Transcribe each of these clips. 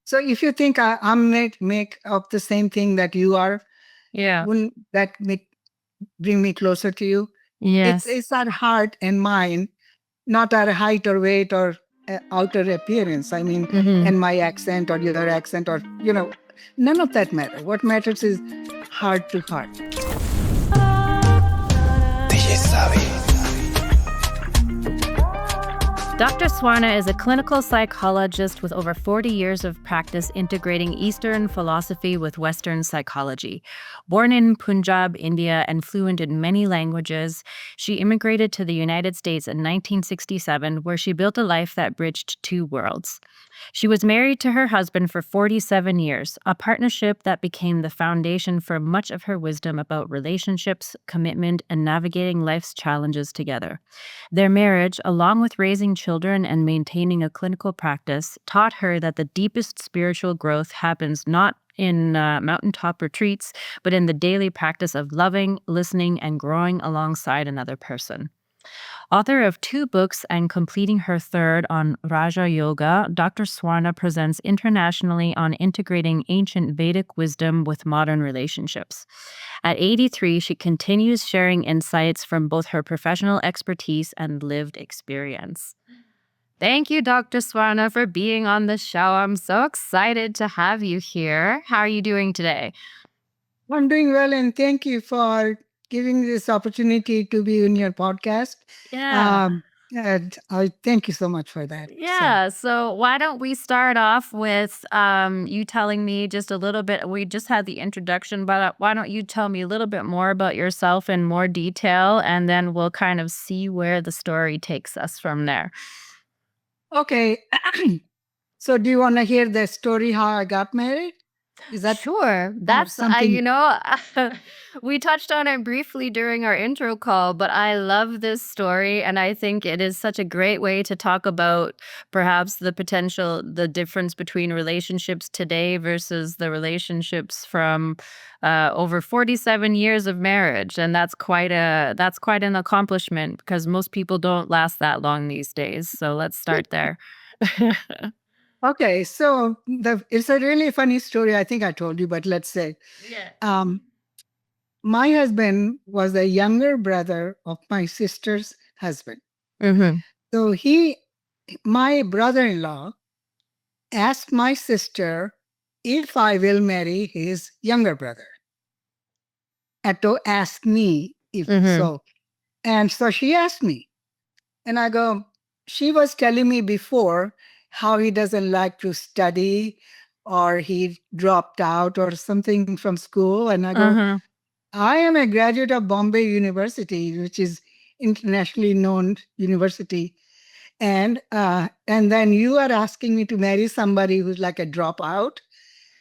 So if you think I'm make of the same thing that you are, Yeah. wouldn't that make bring me closer to you? Yes. It's our heart and mind, not our height or weight or outer appearance. I mean, Mm-hmm. and my accent or your accent or none of that matter. What matters is heart to heart. Dr. Swarna is a clinical psychologist with over 40 years of practice integrating Eastern philosophy with Western psychology. Born in Punjab, India, and fluent in many languages, she immigrated to the United States in 1967, where she built a life that bridged two worlds. She was married to her husband for 47 years, a partnership that became the foundation for much of her wisdom about relationships, commitment, and navigating life's challenges together. Their marriage, along with raising children and maintaining a clinical practice, taught her that the deepest spiritual growth happens not in mountaintop retreats, but in the daily practice of loving, listening, and growing alongside another person. Author of two books and completing her third on Raja Yoga, Dr. Swarna presents internationally on integrating ancient Vedic wisdom with modern relationships. At 83, she continues sharing insights from both her professional expertise and lived experience. Thank you, Dr. Swarna, for being on the show. I'm so excited to have you here. How are you doing today? I'm doing well, and thank you for giving this opportunity to be in your podcast. Yeah. And I thank you so much for that. So, Yeah. So why don't we start off with you telling me just a little bit? We just had the introduction, but why don't you tell me a little bit more about yourself in more detail, and then we'll kind of see where the story takes us from there. okay. So, do you want to hear the story how I got married? Is that Sure. or That's, something? we touched on it briefly during our intro call, but I love this story. And I think it is such a great way to talk about perhaps the difference between relationships today versus the relationships from over 47 years of marriage. And that's quite an accomplishment because most people don't last that long these days. So let's start there. Okay, so it's a really funny story. I think I told you, but let's say, Yeah. um, my husband was the younger brother of my sister's husband. Mm-hmm. So my brother-in-law, asked my sister if I will marry his younger brother. And to ask me if Mm-hmm. so. And so she asked me, and I go, she was telling me before how he doesn't like to study or he dropped out or something from school. And I go, Uh-huh. I am a graduate of Bombay University, which is internationally known university. And then you are asking me to marry somebody who's like a dropout.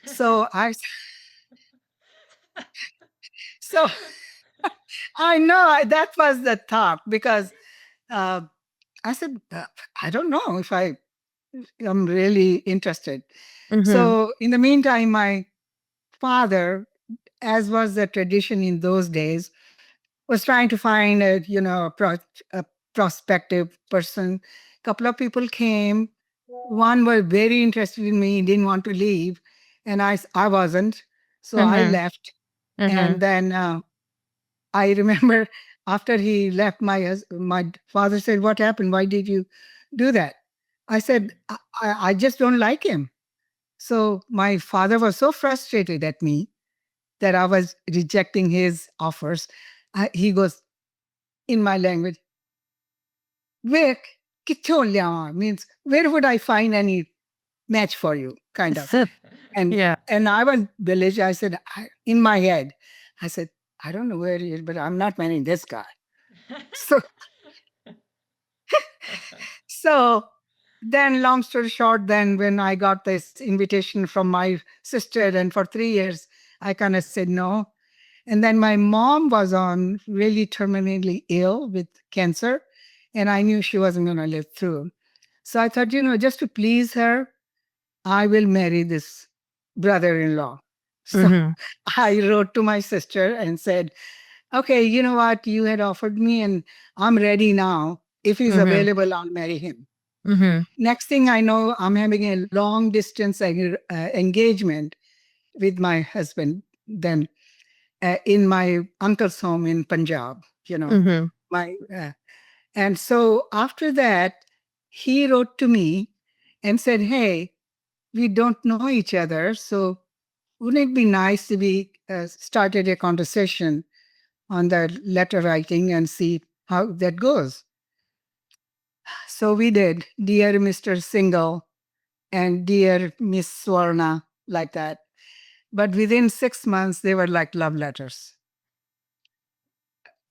So so I know that was the thought because uh, I said, I don't know if I am really interested. Mm-hmm. So in the meantime, my father, as was the tradition in those days, was trying to find a prospective person. A couple of people came. One was very interested in me, didn't want to leave, and I wasn't. So I Mm-hmm. left. Mm-hmm. And then I remember after he left, my father said, "What happened? Why did you do that?" I said, I just don't like him." So my father was so frustrated at me that I was rejecting his offers. He goes, in my language, where kitthon liyawa? Means where would I find any match for you, kind of. And Yeah. and I was village. I said in my head, I said, I don't know where he is, but I'm not marrying this guy. So so then, long story short, then when I got this invitation from my sister, and for 3 years, I kind of said no. And then my mom was on really terminally ill with cancer, and I knew she wasn't going to live through. So I thought, just to please her, I will marry this brother in law. So Mm-hmm. I wrote to my sister and said, okay, you know what? You had offered me, and I'm ready now. If he's Mm-hmm. available, I'll marry him. Mhm. Next thing I know, I'm having a long distance engagement with my husband then in my uncle's home in Punjab, you know. Mhm. My And so after that, he wrote to me and said, "Hey, we don't know each other, so wouldn't it be nice to be started a conversation on the letter writing and see how that goes?" So we did, "Dear Mr. Singhal" and "Dear Miss Swarna," like that. But within 6 months, they were like love letters.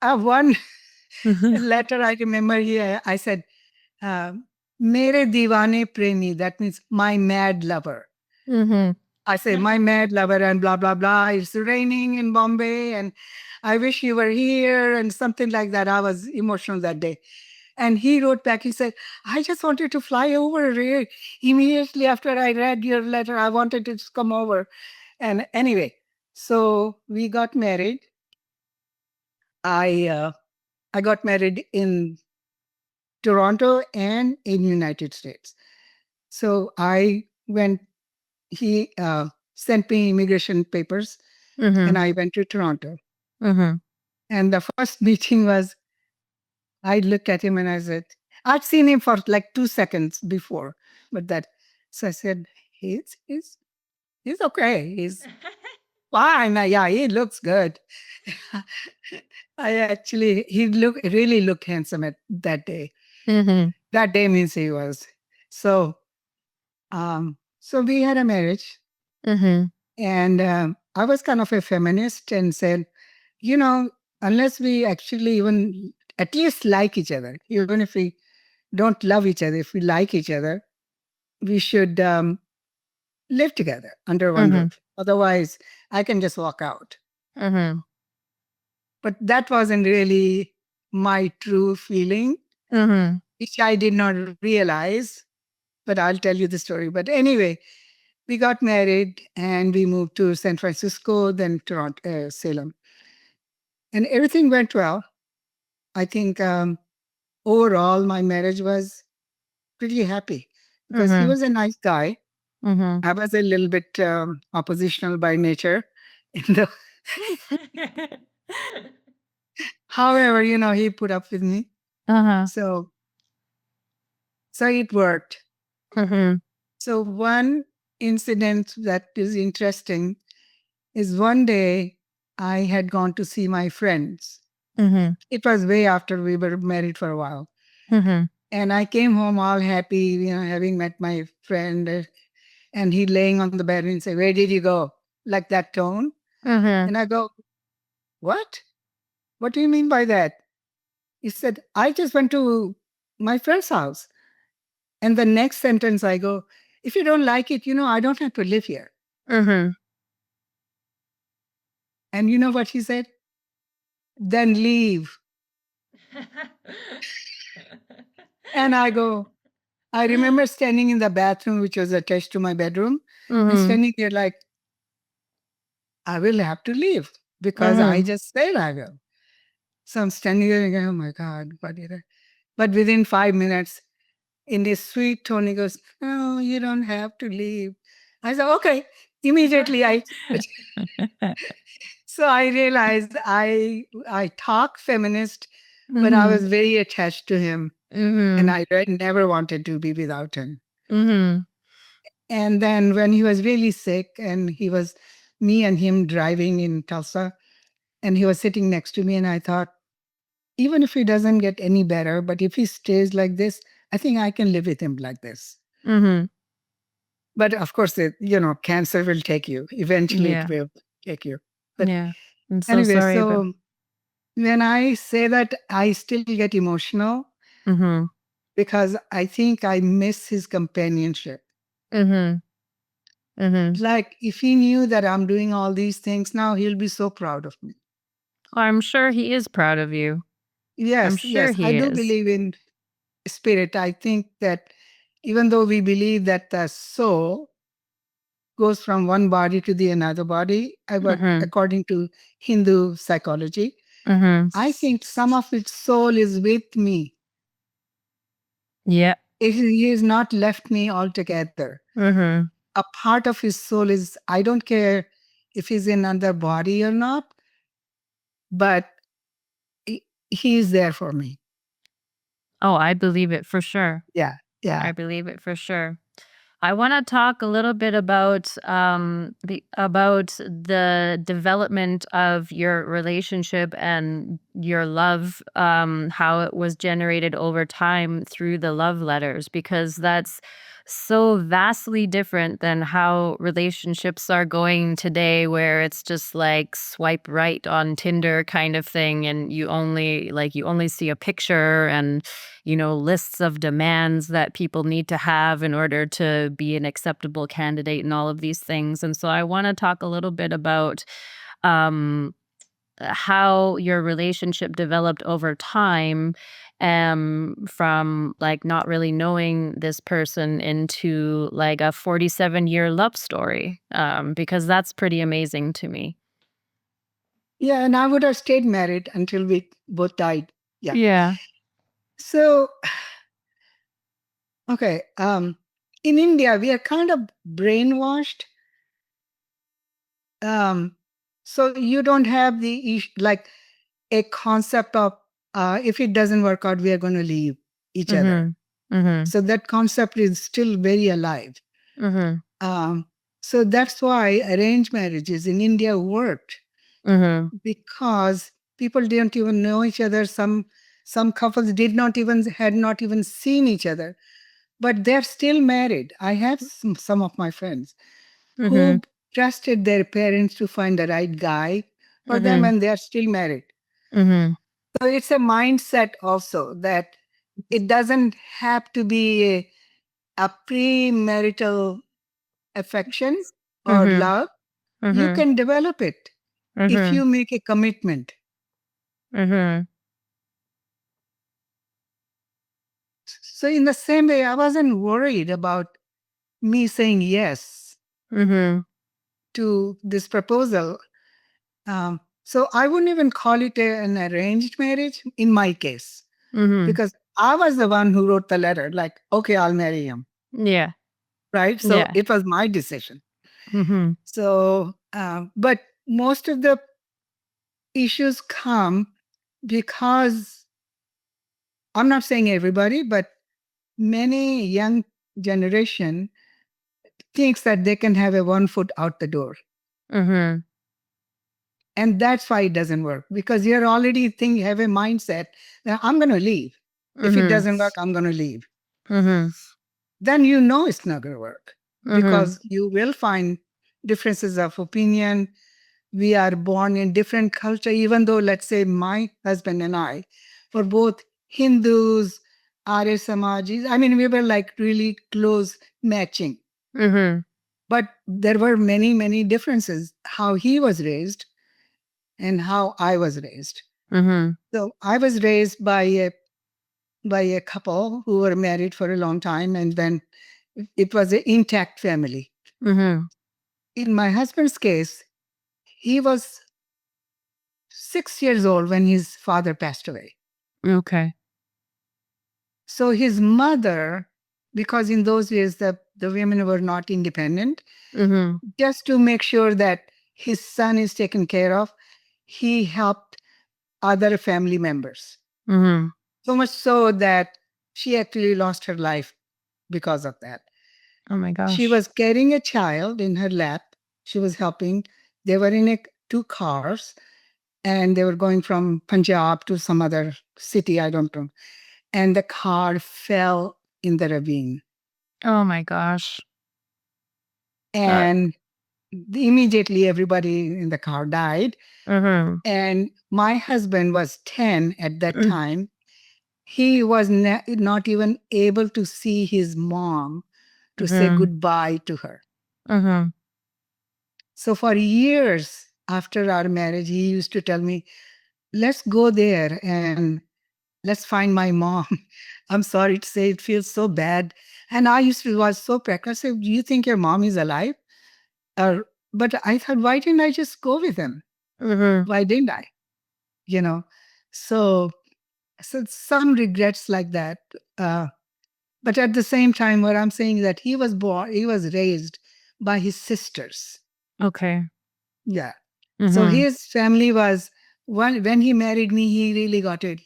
One Mhm. letter I remember here, I said, uh, "Mere divane premi," that means my mad lover. Mhm. I say, "My mad lover," and blah, blah, blah. "It's raining in Bombay, and I wish you were here," and something like that. I was emotional that day. And he wrote back, he said, "I just wanted to fly over here. Immediately after I read your letter, I wanted to just come over." And anyway, so we got married. I I got married in Toronto and in United States. So I went. He sent me immigration papers, and Mhm. I went to Toronto. Mhm. And the first meeting was, I looked at him and I said, I'd seen him for like 2 seconds before, but that, so I said, he's he's okay. He's fine. Yeah, he looks good. He really looked handsome at that day. Mhm. That day means he was. So, so we had a marriage, Mhm. and I was kind of a feminist and said, you know, unless we actually even at least like each other, even if we don't love each other, if we like each other, we should live together under one Mhm. roof. Otherwise, I can just walk out. Mhm. But that wasn't really my true feeling, Mhm. which I did not realize. But I'll tell you the story. But anyway, we got married and we moved to San Francisco, then Toronto, Salem, and everything went well. I think overall my marriage was pretty happy because he Mhm. was a nice guy. Mhm. I was a little bit oppositional by nature. In the, however, he put up with me. Uh-huh. So, so it worked. Mhm. So one incident that is interesting is one day I had gone to see my friends. Mhm. It was way after we were married for a while. Mhm. And I came home all happy, having met my friend, and he laying on the bed and say, "Where did you go?" Like that tone. Mhm. And I go, "What? What do you mean by that?" He said, "I just went to my friend's house." And the next sentence I go, "If you don't like it, I don't have to live here." Mhm. And you know what he said? "Then leave." And I remember standing in the bathroom, which was attached to my bedroom, and Mhm. standing there like, I will have to leave because I Mhm. just said I will. So I'm standing there and going, oh my God, what did I? But within 5 minutes, in this sweet tone, he goes, "No, you don't have to leave." I said, "Okay." Immediately, so I realized I talk feminist, but I Mhm. was very attached to him, and Mhm. I never wanted to be without him. Mhm. And then when he was really sick, and me and him driving in Tulsa, and he was sitting next to me, and I thought, even if he doesn't get any better, but if he stays like this, I think I can live with him like this. Mhm. But of course, cancer will take you. Eventually, it Yeah. will take you. But Yeah. I'm so anyway, sorry about. so when I say that, I still get emotional Mhm. because I think I miss his companionship. Mhm. Mhm. Like if he knew that I'm doing all these things now, he'll be so proud of me. I'm sure he is proud of you. I'm Yes, sure yes, I he do is. believe in spirit. I think that even though we believe that the soul goes from one body to the another body, but Mhm. according to Hindu psychology, Mhm. I think some of its soul is with me. Yeah. He has not left me altogether. Mhm. A part of his soul is, I don't care if he's in another body or not, but he is there for me. Oh, I believe it for sure. Yeah, yeah. I believe it for sure. I want to talk a little bit about the development of your relationship and your love, how it was generated over time through the love letters, because that's so vastly different than how relationships are going today, where it's just like swipe right on Tinder kind of thing, and you only see a picture and lists of demands that people need to have in order to be an acceptable candidate and all of these things. And so I want to talk a little bit about um, how your relationship developed over time, from like not really knowing this person into like a 47-year love story, because that's pretty amazing to me. Yeah, and I would have stayed married until we both died. Yeah. Yeah. So, okay, in India, we are kind of brainwashed. Um, so you don't have like a concept of if it doesn't work out, we are going to leave each other. Mhm. Mhm. So that concept is still very alive. Mhm. Um, so that's why arranged marriages in India worked, Mhm. because people didn't even know each other. Some couples had not even seen each other, but they're still married. I have some of my friends who Mhm. trusted their parents to find the right guy for them, Mhm. and they're still married. Mhm. So it's a mindset also that it doesn't have to be a premarital affection or Mhm. love. You Mhm. can develop it if Mhm. you make a commitment. Mhm. So, in the same way, I wasn't worried about me saying yes Mhm. to this proposal. So, I wouldn't even call it an arranged marriage in my case, Mhm. because I was the one who wrote the letter, like, okay, I'll marry him. Yeah. Right. So, Yeah. it was my decision. Mhm. So, but most of the issues come because I'm not saying everybody, but many young generation thinks that they can have a 1 foot out the door. Mhm. And that's why it doesn't work, because you're already have a mindset that I'm going to leave. If it Mhm. doesn't work, I'm going to leave. Mhm. Then you know it's not going to work, Mhm. because you will find differences of opinion. We are born in different culture, even though, let's say, my husband and I were both Hindus, Arya Samajis. I mean, we were like really close matching. Mhm. But there were many, many differences, how he was raised and how I was raised. Mhm. So I was raised by a couple who were married for a long time, and then it was an intact family. Mhm. In my husband's case, he was 6 years old when his father passed away. Okay. So his mother, because in those days the women were not independent, Mhm. just to make sure that his son is taken care of, he helped other family members. Mhm. So much so that she actually lost her life because of that. Oh my She gosh. was carrying a child in her lap. She was helping. They were in two cars, and they were going from Punjab to some other city, I don't know. And the car fell in the ravine. Oh my gosh. That And immediately everybody in the car died. Mhm. And my husband was 10 at that Mm. time. He was not even able to see his mom to say Mhm. goodbye to her. Mhm. So for years after our marriage, he used to tell me, let's go there and let's find my mom. I'm sorry to say, it feels so bad. And I was so practical. I said, do you think your mom is alive? Or, but I thought, why didn't I just go with him? Mhm. Why didn't I? You know? So, so some regrets like that. Uh, But at the same time, what I'm saying is that he was raised by his sisters. Okay. Yeah. So Mhm. his family was when he married me, he really got a,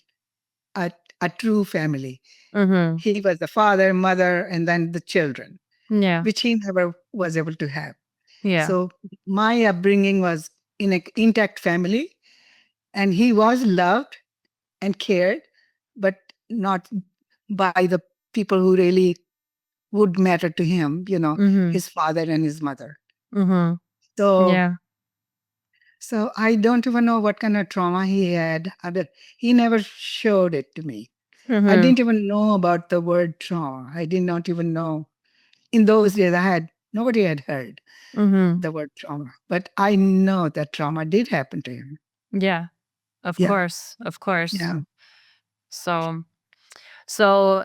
a true family. Mhm. He was the father, mother, and then the children, Yeah. which he never was able to have. Yeah. So my upbringing was in an intact family, and he was loved and cared, but not by the people who really would matter to him, Mhm. his father and his mother. Mhm. So Yeah. so I don't even know what kind of trauma he had. He never showed it to me. I Mhm. didn't even know about the word trauma. I did not even know. In those days, nobody had heard Mhm. the word trauma. But I know that trauma did happen to him. Yeah. Of Yeah, course. Of course. yeah. So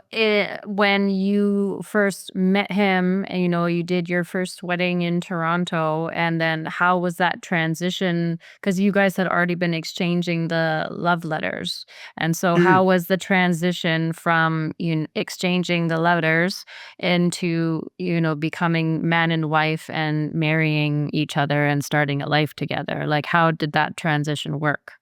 when you first met him and you did your first wedding in Toronto, and then how was that transition? Because you guys had already been exchanging the love letters. And so Mm. how was the transition from exchanging the letters into, becoming man and wife and marrying each other and starting a life together? Like, how did that transition work?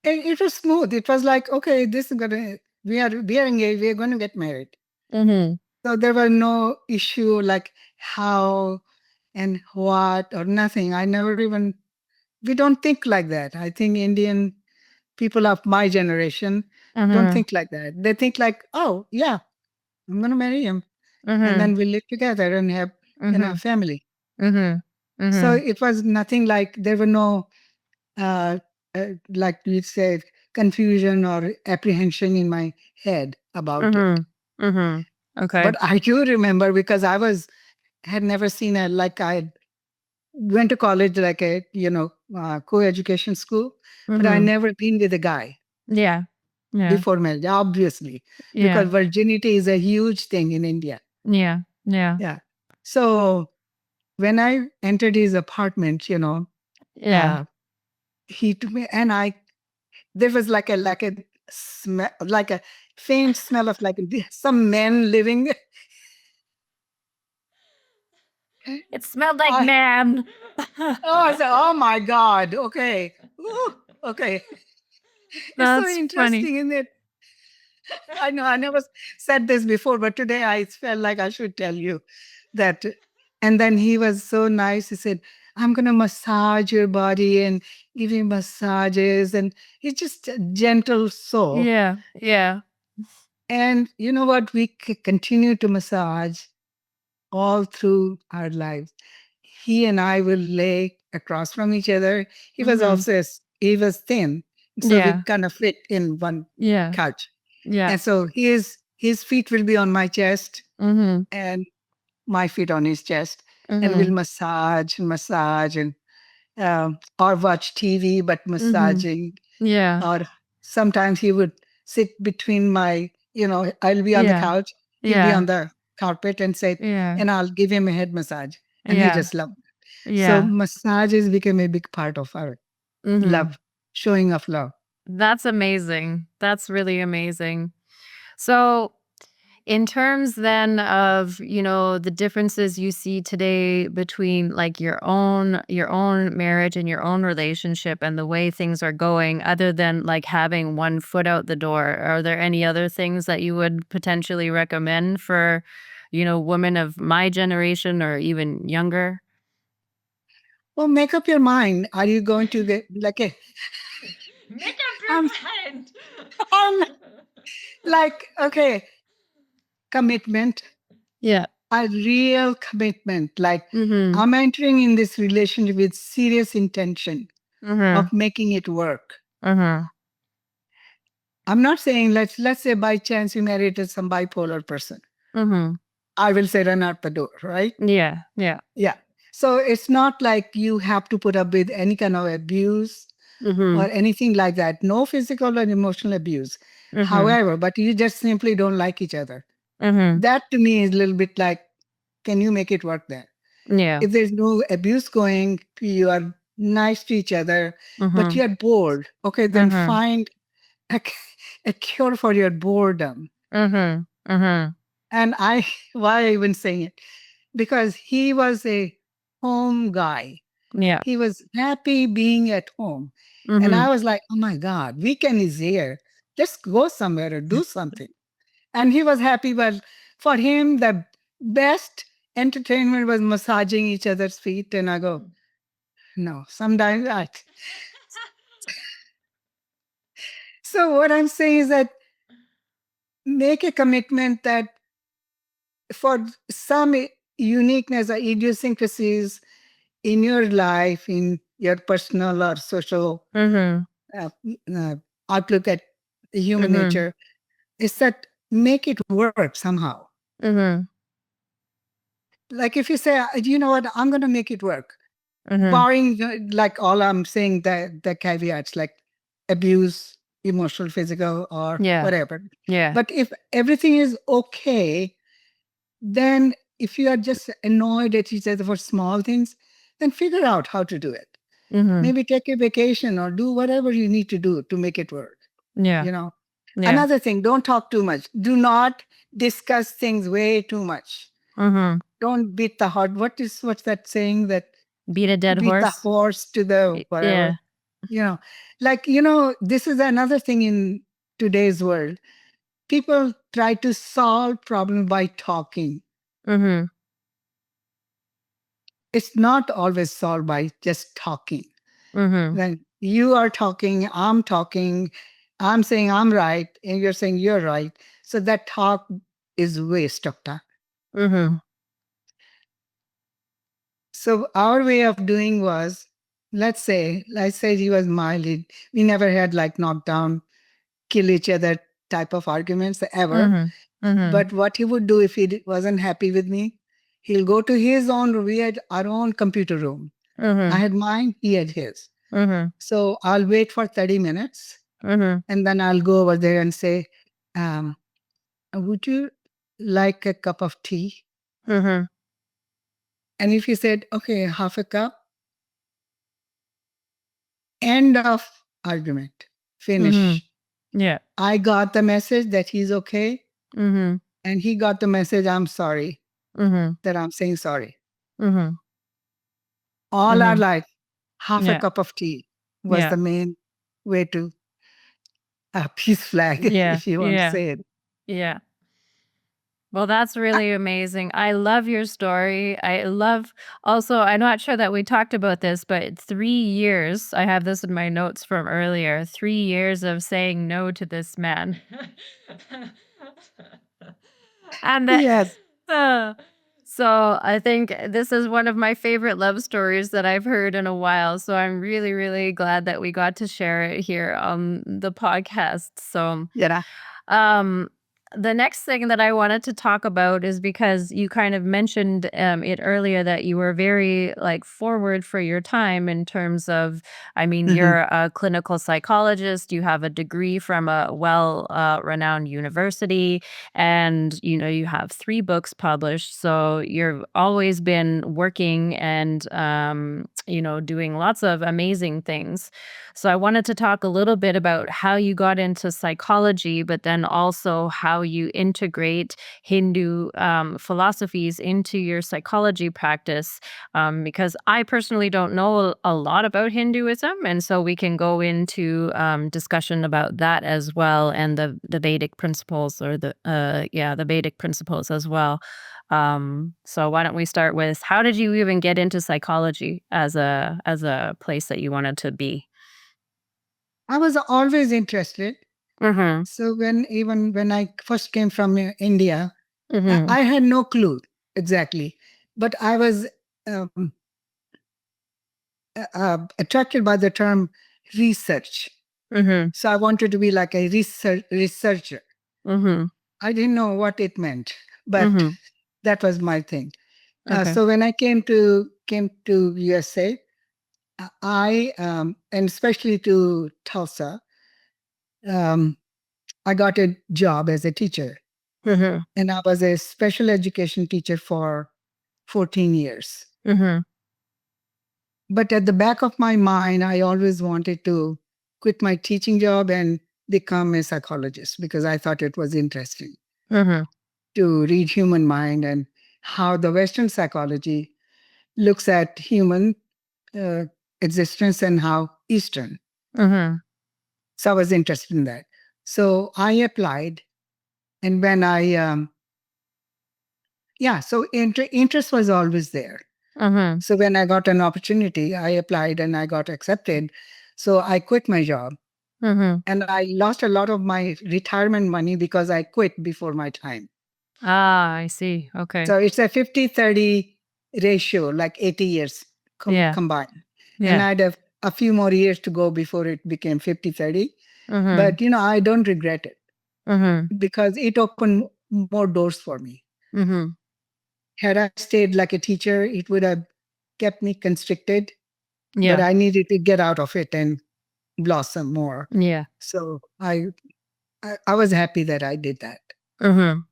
It was smooth. It was like, okay, this is gonna we are engaged. We are going to get married. Mhm. So there were no issue like how and what or nothing. I never even we don't think like that. I think Indian people of my generation don't Mhm. think like that. They think like, oh yeah, I'm gonna marry him, and Mhm. then we live together and have a Mhm. family. Mhm. So Mhm. it was nothing like there were no like you said confusion or apprehension in my head about it. Mhm. Mhm. Okay. But I do remember because I was had never seen a like I went to college like a co-education school, but I Mhm. never been with a guy Yeah. Yeah. before marriage, obviously, Yeah. because virginity is a huge thing in India. Yeah. Yeah. Yeah. So when I entered his apartment, Yeah. uh, he took me, and there was like a smell, like a faint smell of like some men living. It smelled like I man. I said, oh my God, okay, Ooh, okay, it's so That's funny. interesting, isn't it? I know I never said this before, but today I felt like I should tell you that. And then he was so nice. He said, I'm going to massage your body and give you massages. And he's just a gentle soul. Yeah. Yeah. And you know what? We continue to massage all through our lives. He and I will lay across from each other. Mhm. He was thin. So we Yeah. kind of fit in one Yeah. couch. Yeah. And so his feet will be on my chest Mhm. and my feet on his chest, and we'll Mhm. massage and or watch TV, but Mhm. massaging. Yeah. Or sometimes he would sit between I'll be on the Yeah. couch, he'll be Yeah. on the carpet and say, Yeah. and I'll give him a head massage, and he Yeah. just loved it. So Yeah. massages became a big part of our Mhm. love, showing of love. That's amazing. That's really amazing. So, in terms then of, the differences you see today between like your own marriage and your own relationship and the way things are going, other than like having one foot out the door, are there any other things that you would potentially recommend for, women of my generation or even younger? Well, make up your mind. Are you going to get like a Make up um, your mind. um like okay, commitment, Yeah. a real commitment. Like Mhm. I'm entering in this relationship with serious intention Mhm. of making it work. Mhm. I'm not saying let's say by chance you married to some bipolar person. Mhm. I will say run out the door, right? Yeah. Yeah. Yeah. So it's not like you have to put up with any kind of abuse or Mhm. anything like that. No physical or emotional abuse. Mhm. However, but you just simply don't like each other. Mhm. That to me is a little bit like, can you make it work then? Yeah. If there's no abuse going, you are nice to each other, but Mhm. you're bored. Okay, then Mhm. find a, a cure for your boredom. Mhm. Mhm. And I, why I even saying it? Because he was a home guy. Yeah. He was happy being at home. And I Mhm. was like, oh my God, weekend is here. Let's go somewhere or do something. And he was happy. But for him, the best entertainment was massaging each other's feet. And I go, no, sometimes I. So what I'm saying is that make a commitment that for some uniqueness or idiosyncrasies in your life, in your personal or social Mhm. uh, uh, outlook at human Mhm. nature, is that make it work somehow. Mhm. Like if you say, you know what, I'm going to make it work, Mhm. barring like all I'm saying, the caveats like abuse, emotional, physical, or Yeah. whatever. Yeah. But if everything is okay, then if you are just annoyed at each other for small things, then figure out how to do it. Mhm. Maybe take a vacation or do whatever you need to do to make it work. Yeah. You know, Yeah. another thing, don't talk too much. Do not discuss things way too much. Mhm. Don't beat the heart. What's that saying that Beat a dead beat the horse? horse to the Yeah. whatever? You know, like, this is another thing in today's world. People try to solve problems by talking. Mhm. It's not always solved by just talking. Mhm. When you are talking, I'm saying I'm right, and you're saying you're right. So that talk is waste of time. Mhm. So our way of doing was, let's say he was my lead. We never had like knockdown, kill each other type of arguments ever. Mhm. Mhm. But what he would do if wasn't happy with me, he'll go to his own room. We had our own computer room. I Mhm. had mine, he had his. Mhm. So I'll wait for 30 minutes Mhm. and then I'll go over there and say, um, would you like a cup of tea? Mhm. And if he said, okay, half a cup, end of argument, Mhm. finish. Yeah. I got the message that he's okay. Mhm. And he got the message, I'm sorry, Mhm. that I'm saying sorry. Mhm. All our Mhm. life, half a Yeah. cup of tea was Yeah. the main way to a peace flag, Yeah. if you want to Yeah. say it. Yeah. Well, that's really amazing. I love your story. I love also, I'm not sure that we talked about this, but 3 years, I have this in my notes from earlier, 3 years of saying no to this man. And then, Yes. uh, so I think this is one of my favorite love stories that I've heard in a while. So I'm really, really glad that we got to share it here on the podcast. So, Yeah. um, the next thing that I wanted to talk about is because you kind of mentioned it earlier that you were very like forward for your time in terms of, I mean, Mhm. you're a clinical psychologist, you have a degree from a well renowned university, and you have 3 books published. So you've always been working and, doing lots of amazing things. So I wanted to talk a little bit about how you got into psychology, but then also how you integrate Hindu philosophies into your psychology practice. Because I personally don't know a lot about Hinduism, and so we can go into discussion about that as well, and the Vedic principles, or the Vedic principles as well. So why don't we start with, how did you even get into psychology as a place that you wanted to be? I was always interested. Mhm. So even when I first came from India, Mhm. I had no clue exactly, but I was um, attracted by the term research. Mhm. So I wanted to be like a researcher. Mhm. I didn't know what it meant, but Mhm. that was my thing. Okay. So when I came to USA, and especially to Tulsa, um, I got a job as a teacher, Mhm. and I was a special education teacher for 14 years. Mhm. But at the back of my mind, I always wanted to quit my teaching job and become a psychologist because I thought it was interesting. Mhm. to read human mind and how the Western psychology looks at human uh, existence and how Eastern. Mhm. So I was interested in that. So I applied, and when I yeah, so interest was always there. Mhm. So when I got an opportunity, I applied and I got accepted. So I quit my job, Mhm. and I lost a lot of my retirement money because I quit before my time. Ah, I see. Okay. So it's a 50-30 ratio, like 80 years Yeah. combined. And Yeah. I'd have a few more years to go before it became 50-30. Mhm. But, I don't regret it Mhm. because it opened more doors for me. Mhm. Had I stayed like a teacher, it would have kept me constricted, but Yeah. I needed to get out of it and blossom more. Yeah. So I was happy that I did that. Mhm.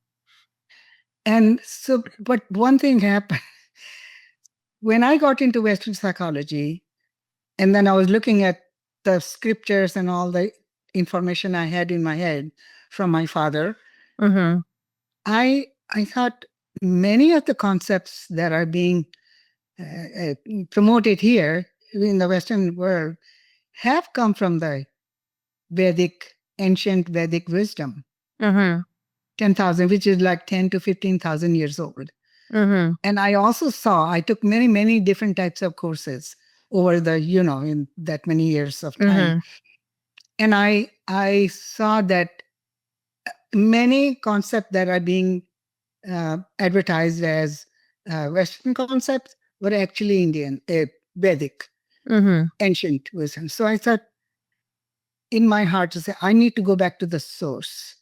And so, but one thing happened when I got into Western psychology, and then I was looking at the scriptures and all the information I had in my head from my father. Mhm. I thought many of the concepts that are being promoted here in the Western world have come from the Vedic, ancient Vedic wisdom, Mhm. 10,000, which is like 10 to 15,000 years old. Mhm. And I also saw, I took many, many different types of courses over the, in that many years of time. Mhm. And I saw that many concepts that are being advertised as Western concepts were actually Indian, Vedic, Mhm. ancient wisdom. So I thought in my heart to say, I need to go back to the source.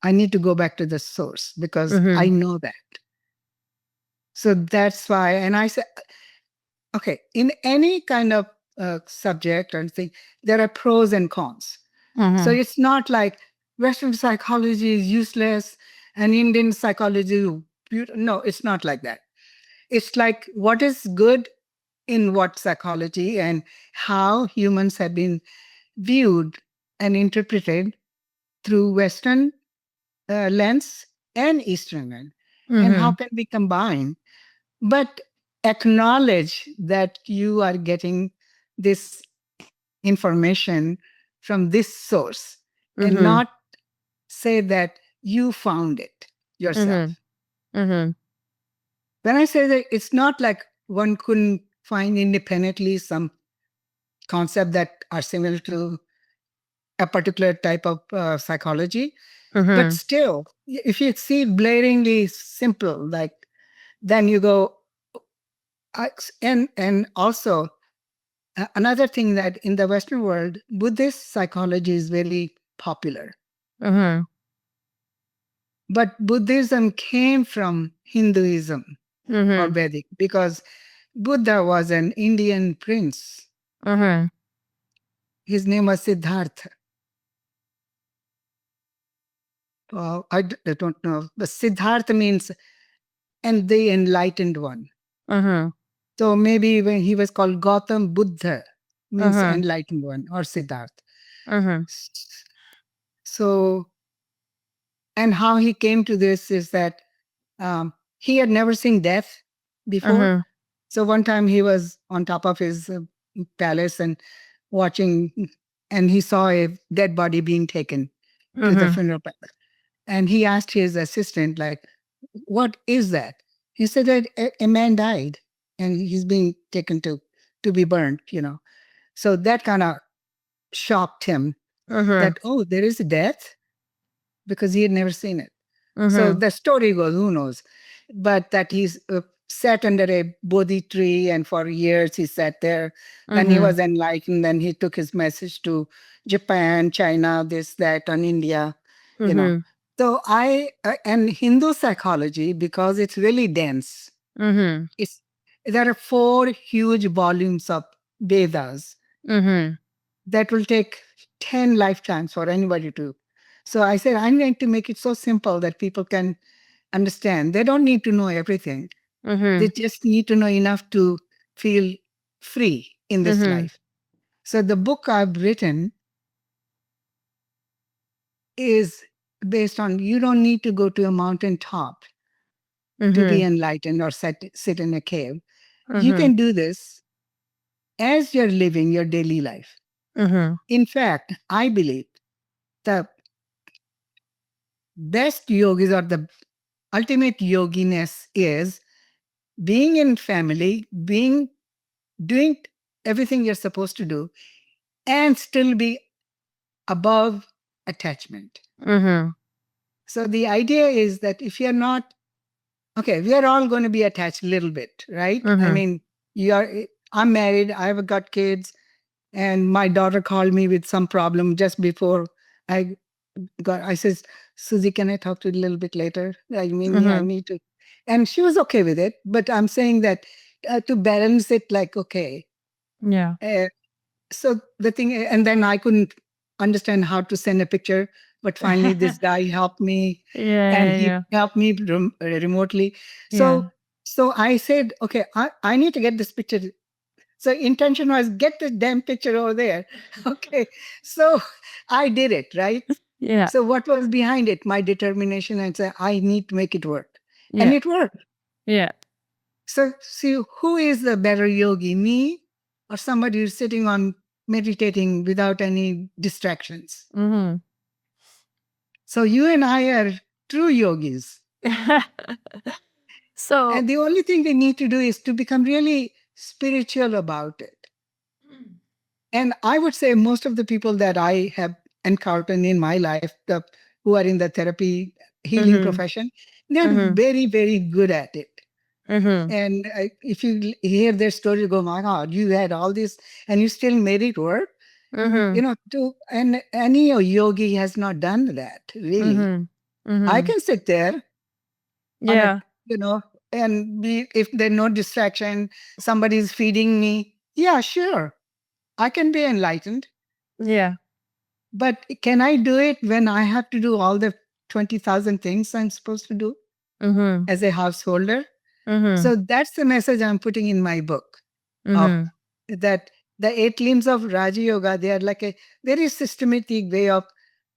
I need to go back to the source because I Mhm. know that. So that's why, and I said, okay, in any kind of subject or thing, there are pros and cons. So Mhm. it's not like Western psychology is useless and Indian psychology is no, it's not like that. It's like what is good in what psychology and how humans have been viewed and interpreted through Western lens and Eastern lens, and how Mhm. can we combine? But acknowledge that you are getting this information from this source and Mhm. not say that you found it Mhm. yourself. Mhm. When I say that, it's not like one couldn't find independently some concept that are similar to a particular type of psychology, but Mhm. still, if you see blaringly simple, like then you go, and also another thing that in the Western world, Buddhist psychology is very popular. Mhm. But Buddhism came from Hinduism or Mhm. Vedic because Buddha was an Indian prince. Mhm. His name was Siddhartha. I don't know, but Siddhartha means and the enlightened one. Mhm. So maybe when he was called Gautam Buddha, means Mhm. enlightened one or Siddhartha. Mhm. So, and how he came to this is that he had never seen death before. Mhm. So one time he was on top of his palace and watching, and he saw a dead body being taken to the Mhm. funeral palace. And he asked his assistant, like, "What is that?" He said that a man died, and he's being taken to be burned. So that kind of shocked him. Mhm. That there is a death because he had never seen it. So Mhm. the story goes, who knows? But that he's sat under a Bodhi tree and for years he sat there. Then he Mhm. was enlightened. Then he took his message to Japan, China, this, that, and India, you know. Mhm. So and Hindu psychology, because it's really dense, Mhm. it's, there are four huge volumes of Vedas Mhm. that will take 10 lifetimes for anybody to. So I said, I'm going to make it so simple that people can understand. They don't need to know everything. They Mhm. just need to know enough to feel free in this Mhm. life. So the book I've written is based on you don't need to go to a mountain top to be Mhm. enlightened or sit in a cave. You Mhm. can do this as you're living your daily life. Mhm. In fact, I believe the best yogis or the ultimate yoginess is being in family, being doing everything you're supposed to do, and still be above attachment. Mhm. So the idea is that if you're not okay, we are all going to be attached a little bit, right? I Mhm. mean, I'm married, I've got kids, and my daughter called me with some problem just before I I says, Susie, can I talk to you a little bit later? I mean, yeah, I Mhm. need to. And she was okay with it. But I'm saying that to balance it, like, okay. Yeah. Uh, so the thing, and then I couldn't understand how to send a picture. But finally, this guy helped me Yeah, and yeah, he yeah. helped me remotely. So, Yeah. so I said, okay, I need to get this picture. So intention was get the damn picture over there. Okay. So I did it, right? Yeah. So what was behind it? My determination and say, I need to make it work. And Yeah. it worked. Yeah. So see, who is the better yogi, me or somebody who's sitting on meditating without any distractions? Mhm. So you and I are true yogis. So And the only thing we need to do is to become really spiritual about it. And I would say most of the people that I have encountered in my life, who are in the therapy healing Mhm. profession, they're Mhm. very, very good at it. Mhm. And if you hear their story, you go, my God, you had all this and you still made it work. Mhm. And any yogi has not done that, really. Mhm. I Mhm. can sit there on a, Yeah. you know, and if there's no distraction, somebody's feeding me. Yeah, sure. I can be enlightened. Yeah. But can I do it when I have to do all the 20,000 things I'm supposed to do Mhm. as a householder? Mhm. So that's the message I'm putting in my book of Mhm. that the eight limbs of Raja Yoga, they are like a very systematic way of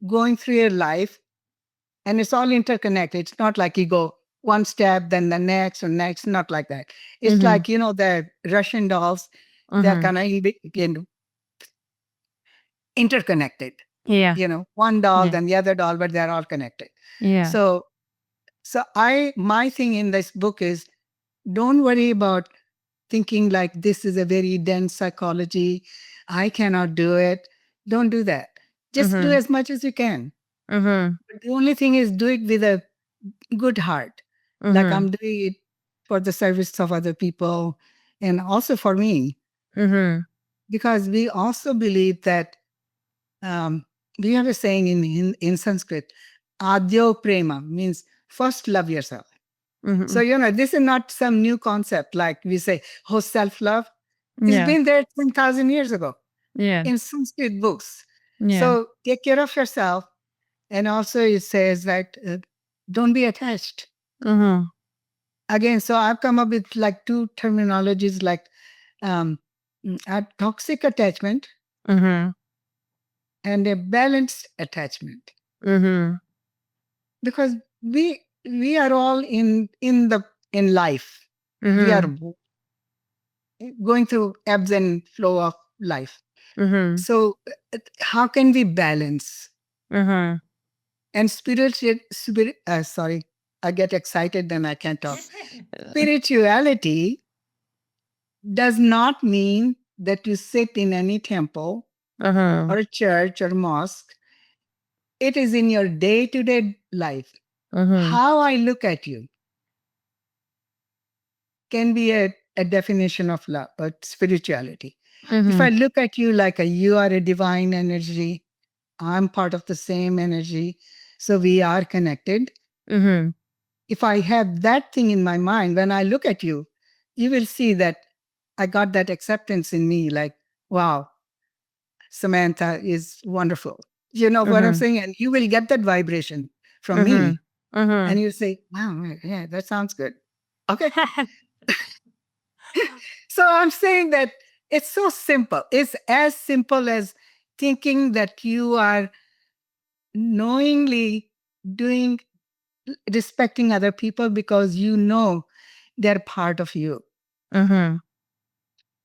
going through your life and it's all interconnected. It's not like you go one step, then the next or next, not like that. It's Mhm. like, the Russian dolls, they're Mhm. kind of interconnected. Yeah. One doll, Yeah. then the other doll, but they're all connected. Yeah. So, my thing in this book is don't worry about thinking like this is a very dense psychology. I cannot do it. Don't do that. Just do Mhm. as much as you can. Mhm. But the only thing is do it with a good heart. Like Mhm. I'm doing it for the service of other people and also for me, Mhm. because we also believe that um, we have a saying in Sanskrit, adyo prema means first love yourself. So, Mhm. this is not some new concept like we say, oh, self love. It's Yeah. been there 10,000 years ago Yeah. in Sanskrit books. Yeah. So, take care of yourself. And also, it says that don't be attached. Mhm. Again, so I've come up with like two terminologies like um, a toxic attachment Mhm. and a balanced attachment. Mhm. Because we are all in life. We are Mhm. going through ebbs and flow of life. Mhm. So how can we balance? Mhm. And sorry, I get excited then I can't talk. Spirituality does not mean that you sit in any temple Mhm. or a church or mosque. It is in your day-to-day life. Mhm. How I look at you can be a definition of love, spirituality. If I Mhm. look at you like you are a divine energy, I'm part of the same energy, so we are connected. Mhm. If I have that thing in my mind, when I look at you, you will see that I got that acceptance in me like, wow, Samantha is wonderful. You know what I'm Mhm. saying? And you will get that vibration from Mhm. me. And Mhm. you say, wow, yeah, that sounds good. Okay. So I'm saying that it's so simple. It's as simple as thinking that you are knowingly. doing respecting other people because you know they're part of you. Mm-hmm.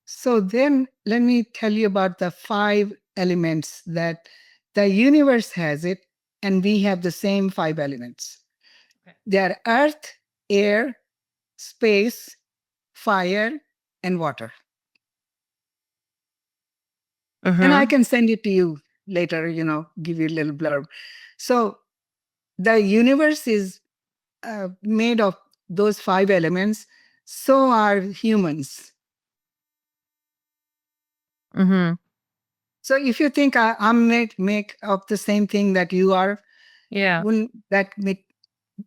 So then let me tell you about the 5 elements that the universe has it, and we have the same 5 elements. Okay. They are earth, air, space, fire, and water. And I Mm-hmm. can send it to you later, give you a little blurb. So the universe is made of those 5 elements. So are humans. Mm-hmm. So if you think I'm make of the same thing that you are, Yeah. wouldn't that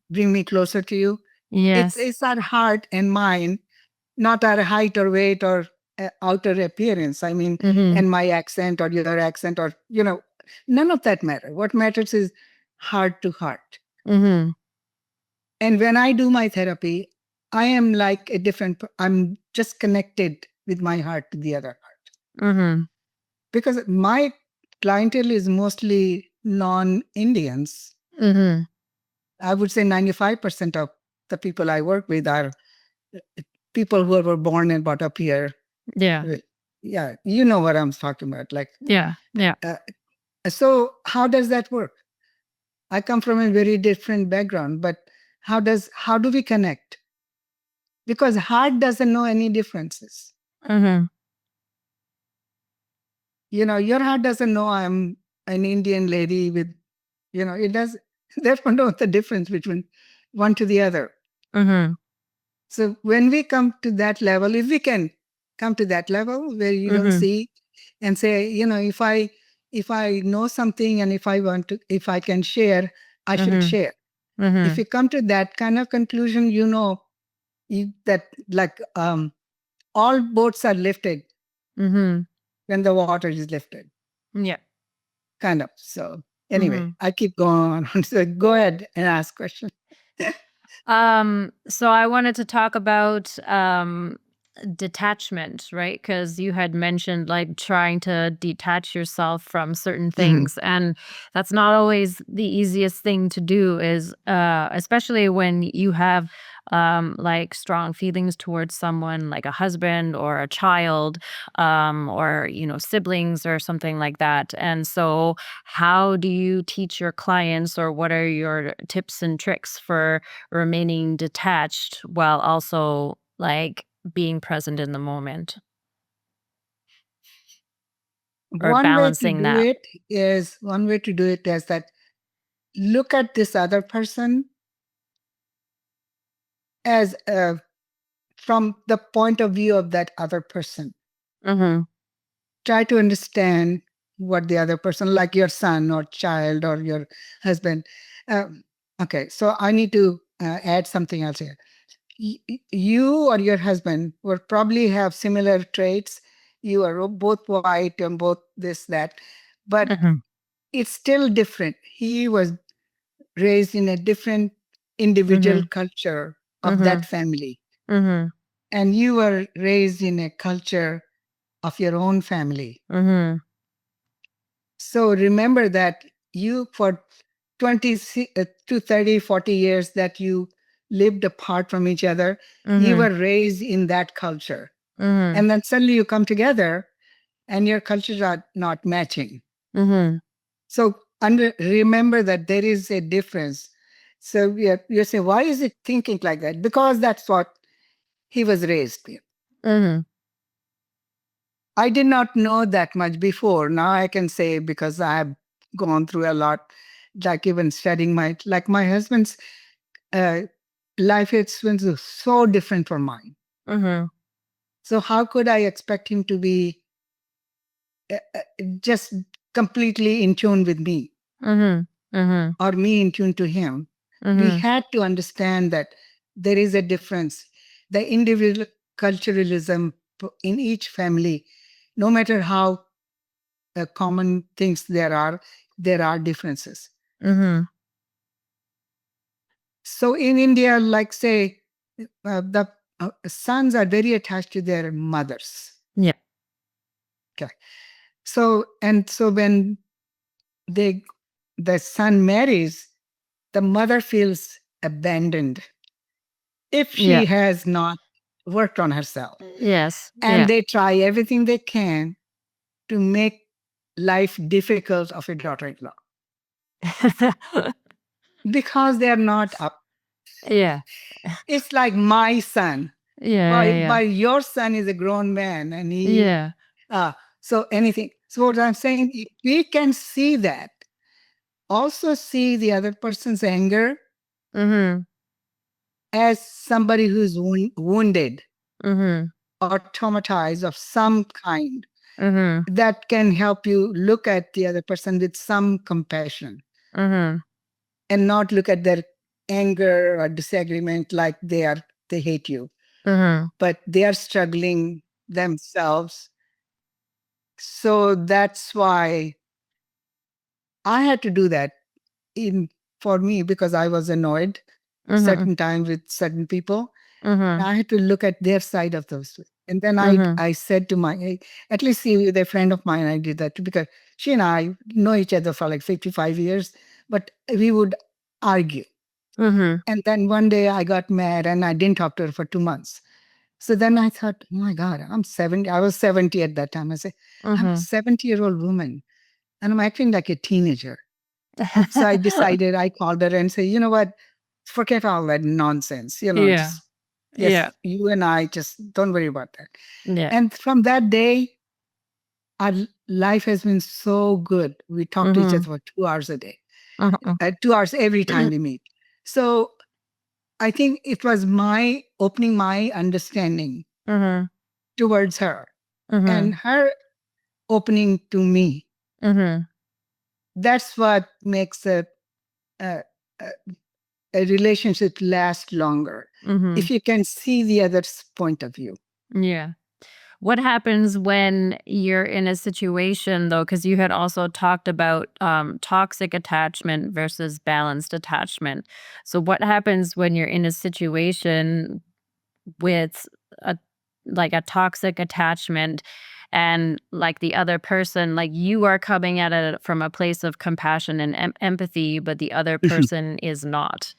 bring me closer to you? It's Yes. it's our heart and mind, not our height or weight or outer appearance. I mean, Mm-hmm. and my accent or your accent or none of that matter. What matters is heart to heart. Mm-hmm. And when I do my therapy, I am like a different. I'm just connected with my heart to the other heart Mm-hmm. because my clientele is mostly non-Indians. Mm-hmm. I would say 95% of the people I work with are people who were born and brought up here. Yeah. Yeah, you know what I'm talking about. Like, Yeah. Yeah. uh, so how does that work? I come from a very different background, but how do we connect? Because heart doesn't know any differences. Mm-hmm. Your heart doesn't know I'm an Indian lady with, it does. Therefore, know the difference between one to the other. Mm-hmm. So when we come to that level, if we can come to that level where you don't Mm-hmm. see and say, if I know something and if I can share, I should Mm-hmm. share. If Mm-hmm. you come to that kind of conclusion, that like all boats are lifted Mm-hmm. when the water is lifted, Yeah. kind of. So anyway, Mm-hmm. I keep going on. So go ahead and ask questions. So I wanted to talk about detachment, right? Because you had mentioned like trying to detach yourself from certain Mhm. things. And that's not always the easiest thing to do, is especially when you have like strong feelings towards someone like a husband or a child, or, siblings or something like that. And so, how do you teach your clients, or what are your tips and tricks for remaining detached while also like being present in the moment, or One way to balancing do that? it is that look at this other person as from the point of view of that other person. Mhm. Try to understand what the other person, like your son or child or your husband. Um, okay, so I need to add something else here. You or your husband will probably have similar traits. You are both white and both this, that, but Mhm. it's still different. He was raised in a different individual Mhm. culture of that Mhm. family, Mhm. and you were raised in a culture of your own family. Mhm. So remember that for 20 to 30, 40 years that you lived apart from each other, you Mhm. were raised in that culture. Mhm. And then suddenly you come together and your cultures are not matching. Mhm. So remember that there is a difference. So you say, why is it thinking like that? Because that's what he was raised with. Mhm. I did not know that much before. Now I can say because I have gone through a lot, like even studying my husband's uh, life experience is so different from mine. Mhm. So how could I expect him to be just completely in tune with me Mhm. Mhm. or me in tune to him? We Mhm. had to understand that there is a difference. The individual culturalism in each family, no matter how common things there are differences. Mhm. So in India, like say, the sons are very attached to their mothers. Yeah. Okay. So when they the son marries, the mother feels abandoned if Yeah. she has not worked on herself. Yes. And Yeah. they try everything they can to make life difficult of a daughter-in-law because they are not up. Yeah. It's like my son. Yeah. But Yeah. your son is a grown man and he Yeah. uh so anything. So what I'm saying, if we can see that, also see the other person's anger Mhm. as somebody who's wounded Mhm. or traumatized of some kind, Mhm. that can help you look at the other person with some compassion Mhm. and not look at their anger or disagreement like they hate you, Mhm. but they are struggling themselves. So that's why I had to do that in for me, because I was annoyed Mhm. certain times with certain people. And Mhm. I had to look at their side of those. And then Mhm. I said to at least see with a friend of mine, I did that too, because she and I know each other for like 55 years, but we would argue. Mhm. And then one day I got mad and I didn't talk to her for 2 months. So then I thought, oh my God, I'm 70. I was 70 at that time. I said, I'm a Mhm. 70-year-old woman and I'm acting like a teenager. So I decided, I called her and said, you know what? Forget all that nonsense. Yeah. Just, Yeah. yes, you and I just don't worry about that. Yeah. And from that day, our life has been so good. We talk to each other Mhm. for 2 hours a day, Mhm. 2 hours every time we meet. So I think it was my opening my understanding Mhm. towards her and Mhm. her opening to me. Mhm. That's what makes a, a a relationship last longer. If Mhm. you can see the other's point of view. Yeah. What happens when you're in a situation though, because you had also talked about toxic attachment versus balanced attachment. So what happens when you're in a situation with a like a toxic attachment and like the other person, like you are coming at it from a place of compassion and empathy, but the other person is not?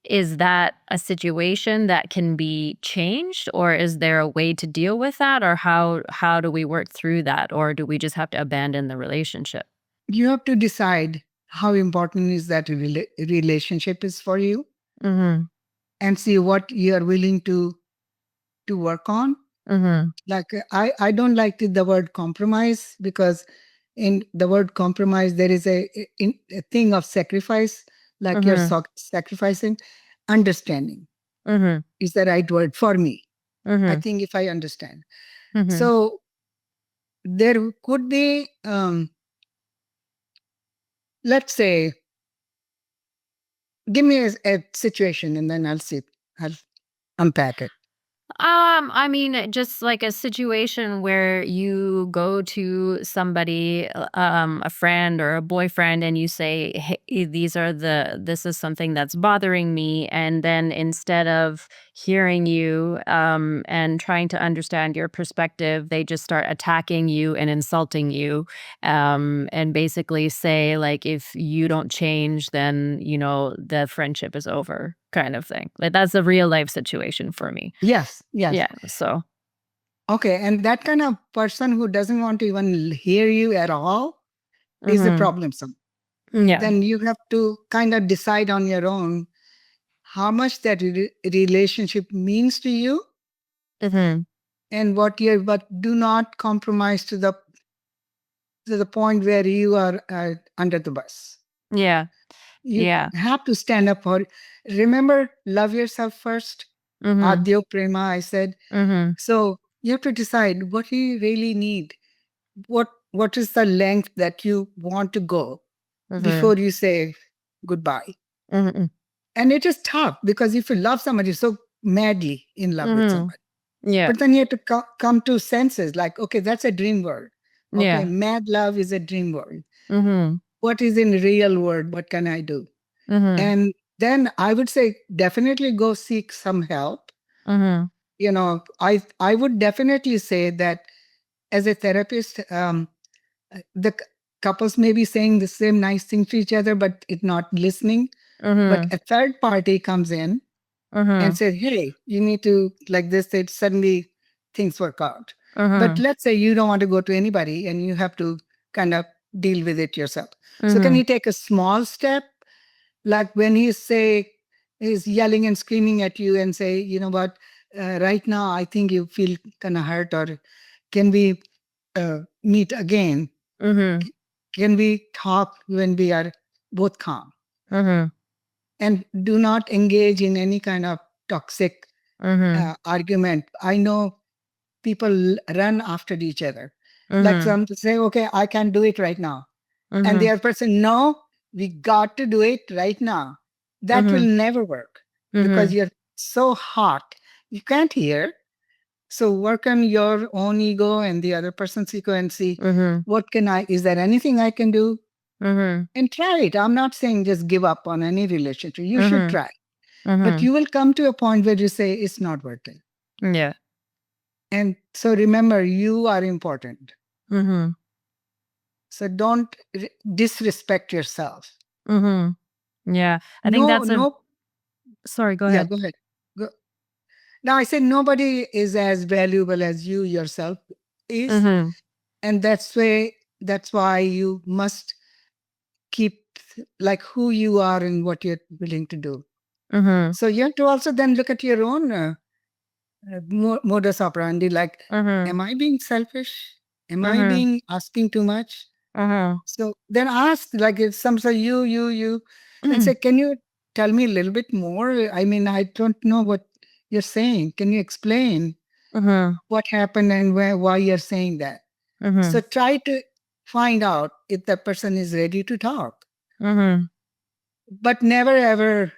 Is that a situation that can be changed, or is there a way to deal with that, or how do we work through that, or do we just have to abandon the relationship? You have to decide how important is that relationship is for you Mhm. and see what you are willing to work on. Mhm. Like I don't like the word compromise, because in the word compromise there is a thing of sacrifice, like you're Mhm. sacrificing. Understanding Mhm. is the right word for me. I Mhm. think if I understand. Mhm. So there could be, let's say, give me a situation and then I'll unpack it. I mean, just like a situation where you go to somebody, a friend or a boyfriend, and you say, "Hey, this is something that's bothering me," and then instead of hearing you and trying to understand your perspective, they just start attacking you and insulting you, and basically say like, "If you don't change, then the friendship is over," kind of thing. Like that's a real life situation for me. Yes, yes. Yeah, so Okay. And that kind of person who doesn't want to even hear you at all is a mhm. problem. So Yeah. then you have to kind of decide on your own how much that relationship means to you, Mhm. and but do not compromise to the point where you are under the bus. Yeah. You Yeah. have to stand up for, remember, love yourself first. Mhm. Adyo prema, I said. Mhm. So you have to decide what you really need. What is the length that you want to go Mhm. before you say goodbye? Mhm. And it is tough, because if you love somebody, you're so madly in love with Mhm. somebody. Yeah. But then you have to come to senses like, okay, that's a dream world. Okay, Yeah. mad love is a dream world. Mhm. What is in real world? What can I do? Mhm. And then I would say definitely go seek some help. Mhm. I would definitely say that as a therapist, the couples may be saying the same nice thing to each other, but it not listening. But Mhm. a third party comes in and Mhm. said, hey, you need to like this, that suddenly things work out. But Mhm. let's say you don't want to go to anybody and you have to kind of deal with it yourself. So can you Mhm. take a small step? Like when he's yelling and screaming at you and say, you know what, right now I think you feel kind of hurt, or can we meet again? Mhm. Can we talk when we are both calm? Mhm. And do not engage in any kind of toxic Mhm. argument. I know people run after each other. Like Mhm. some say, okay, I can't do it right now. And the Mhm. other person, no, we got to do it right now. That will Mhm. never work because Mhm. you're so hot. You can't hear. So work on your own ego and the other person's ego and see Mhm. is there anything I can do? Mhm. And try it. I'm not saying just give up on any relationship. You should Mhm. try. But Mhm. you will come to a point where you say it's not worth it. Yeah. And so remember, you are important. Mhm. So don't disrespect yourself. Mhm. Yeah. I think No, that's a no, sorry, go yeah, ahead. go ahead. Go. Now, I said nobody is as valuable as you yourself is. Mhm. And that's why you must keep like who you are and what you're willing to do. Mhm. So you have to also then look at your own modus operandi. Like, Mhm. am I being selfish? Am I Mhm. being asking too much? Mhm. So then ask, like if some say you, and say, Mhm. can you tell me a little bit more? I mean, I don't know what you're saying. Can you explain Mhm. what happened and why you're saying that? So Mhm. try to find out if that person is ready to talk. Mhm. But never ever,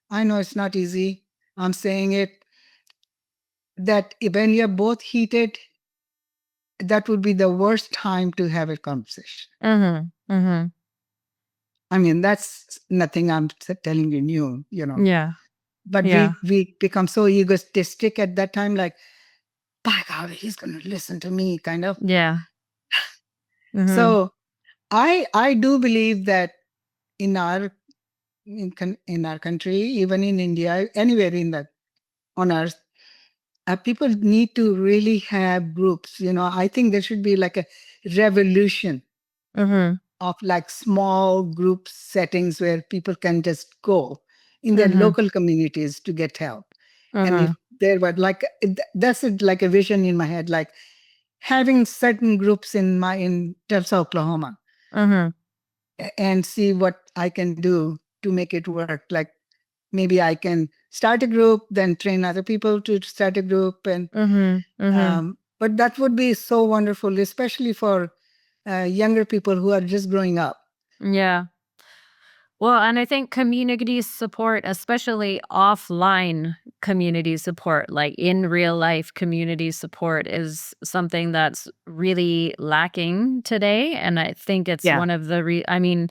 I know it's not easy. I'm saying it that when you're both heated, that would be the worst time to have a conversation. Mhm. Mhm. I mean, that's nothing I'm telling you new. Yeah. But Yeah. we become so egotistic at that time, like, by God, he's going to listen to me, kind of. Yeah. Mhm. So I do believe that in our in our country, even in India, anywhere in the on earth, people need to really have groups. I think there should be like a revolution Mhm. of like small group settings where people can just go in their Mhm. local communities to get help. And if Mhm. there were like like a vision in my head, like having certain groups in Tulsa, Oklahoma, Mhm. and see what I can do to make it work. Like maybe I can start a group, then train other people to start a group, and Mhm. Mhm. but that would be so wonderful, especially for younger people who are just growing up. Yeah. Well, and I think community support, especially offline community support, like in real life community support, is something that's really lacking today. And I think it's Yeah. one of I mean,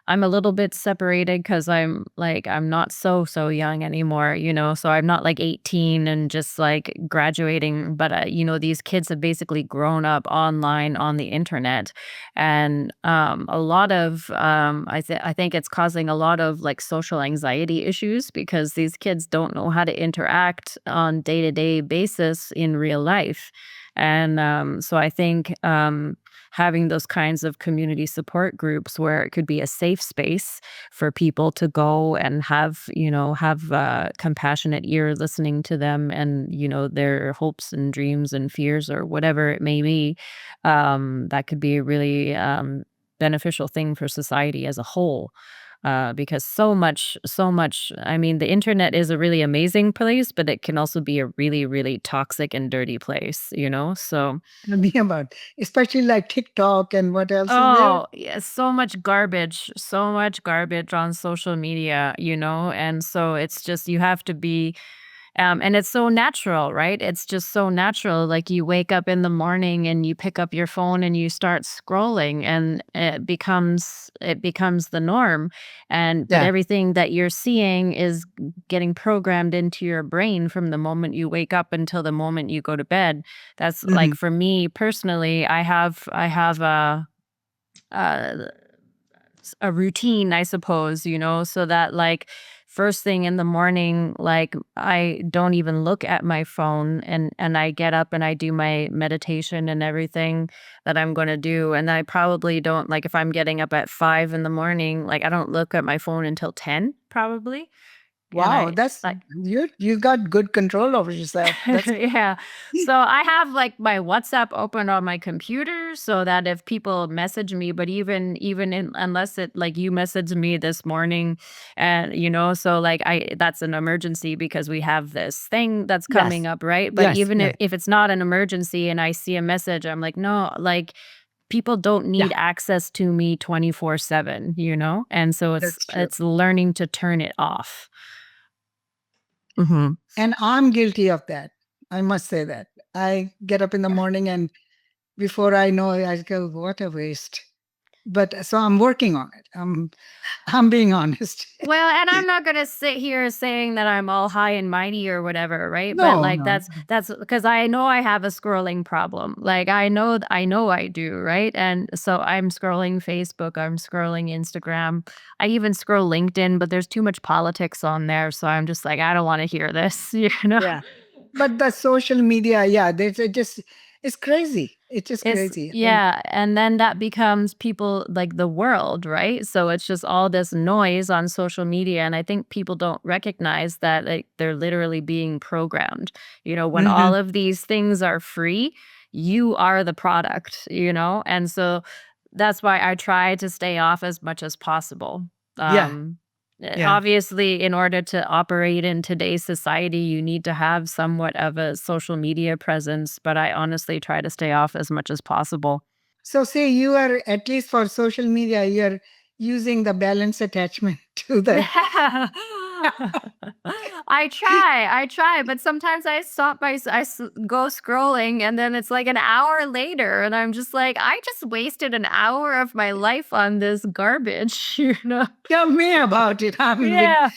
I'm a little bit separated because I'm not so young anymore, so I'm not like 18 and just like graduating, but these kids have basically grown up online on the internet. And a lot of I think it's causing a lot of like social anxiety issues because these kids don't know how to interact on day-to-day basis in real life. And so I think having those kinds of community support groups where it could be a safe space for people to go and have compassionate ear listening to them and their hopes and dreams and fears or whatever it may be. That could be a really beneficial thing for society as a whole. Because so much, I mean, the internet is a really amazing place, but it can also be a really, really toxic and dirty place. So, Tell me about, especially like TikTok and what else is there? oh, yeah, so much garbage on social media, and so it's just you have to be and it's so natural, right? It's just so natural. Like you wake up in the morning and you pick up your phone and you start scrolling and it becomes the norm. And but Yeah. everything that you're seeing is getting programmed into your brain from the moment you wake up until the moment you go to bed. That's like Hmm. for me personally, I have a a routine, I suppose, so that like first thing in the morning, like I don't even look at my phone, and I get up and I do my meditation and everything that I'm going to do. And I probably don't, like, if I'm getting up at 5 in the morning, like I don't look at my phone until 10 probably. And Wow, I that's like you got good control over yourself. That's yeah. So I have like my WhatsApp open on my computer so that if people message me, but unless it like you messaged me this morning, and so like that's an emergency because we have this thing that's coming yes. up, right? But Yes, even yes. if it's not an emergency and I see a message, I'm like, no, like people don't Yeah, need access to me 24/7, And so that's true. it's learning to turn it off. Mhm. And I'm guilty of that. I must say that. I get up in the morning and before I know it, I go, what a waste. But so I'm working on it. I'm being honest. Well, and I'm not gonna sit here saying that I'm all high and mighty or whatever, right? But No, like no. that's because I know I have a scrolling problem. Like I know I do, right? And so I'm scrolling Facebook, I'm scrolling Instagram, I even scroll LinkedIn, but there's too much politics on there, so I'm just like, I don't want to hear this, you know? Yeah. But the social media, yeah, it just it's crazy. It's just It's crazy. And yeah, and then that becomes people like the world, right? So it's just all this noise on social media, and I think people don't recognize that like they're literally being programmed. When mhm, all of these things are free, you are the product, And so that's why I try to stay off as much as possible. yeah, yeah. Obviously, in order to operate in today's society, you need to have somewhat of a social media presence, but I honestly try to stay off as much as possible. So say you are at least for social media, you're using the balance attachment to the I try, but sometimes I stop by, go scrolling, and then it's like an hour later, and I'm just like, I just wasted an hour of my life on this garbage, tell me about it. I'm with Yeah.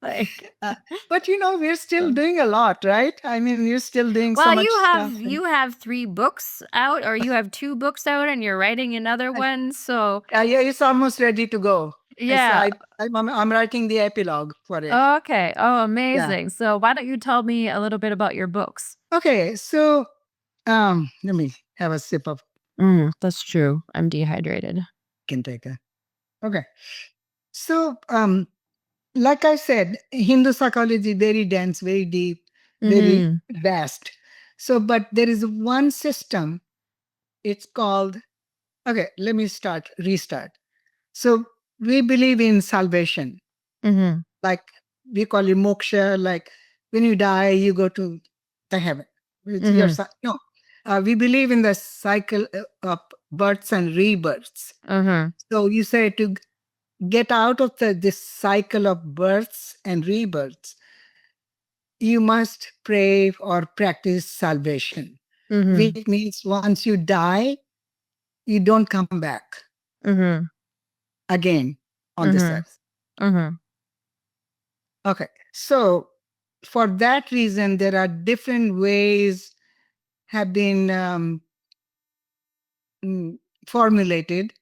Like, uh, but we're still doing a lot, right? I mean, you're still doing so well, much stuff. And, you have 3 books out, or you have 2 books out and you're writing another and one, so yeah, it's almost ready to go. It's, yeah. I'm writing the epilogue for it. Okay. Oh, Yeah. amazing. So why don't you tell me a little bit about your books? Okay. So let me have a sip of That's true. I'm dehydrated. Kinteka. Okay. So like I said, Hindu psychology very dense, very deep, very Mhm. vast. So, but there is one system. It's called. Okay, let me restart. So we believe in salvation, Mhm. like we call it moksha. Like when you die, you go to the heaven. It's your Mhm. no. We believe in the cycle of births and rebirths. Mhm. So you say to get out of this cycle of births and rebirths, you must pray or practice salvation, Mhm. which means once you die, you don't come back Mhm. again on this Mhm. earth. Mhm. Okay. So for that reason, there are different ways have been mm, formulated.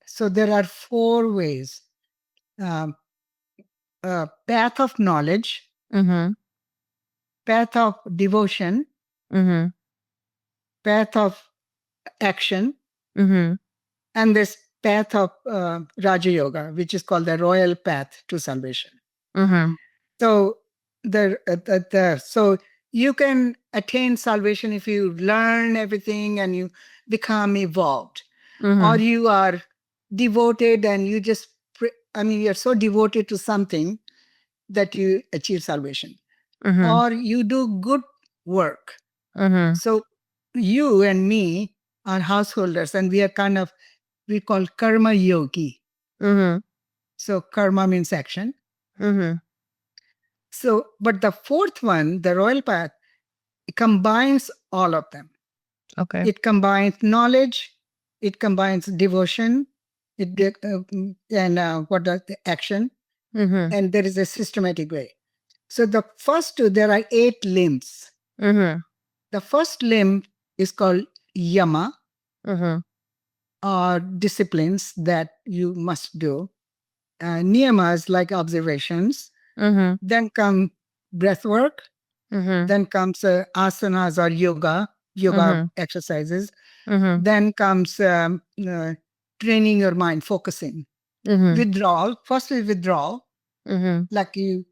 So there are 4 ways: um, path of knowledge, Mhm. path of devotion, Mhm. path of action, Mhm. and this path of Raja Yoga, which is called the royal path to salvation. Mhm. So so you can attain salvation if you learn everything and you become evolved, or Mhm. you are devoted and you just I mean you're so devoted to something that you achieve salvation, Mhm. or you do good work. Mhm. So you and me are householders, and we are kind of we call karma yogi. Mhm. So karma means action. Mhm. So, but the fourth one, the royal path, it combines all of them. Okay. It combines knowledge, it combines devotion, and what does the action, Mhm. and there is a systematic way. So the first two, there are 8 limbs. Mhm. The first limb is called yama, Mhm. are disciplines that you must do. Niyamas like observations. Mhm. Then come breath work. Mhm. Then comes asanas or yoga Mhm. exercises. Mhm. Then comes training your mind, focusing. Mhm. Withdrawal. First is withdrawal, Mhm. like you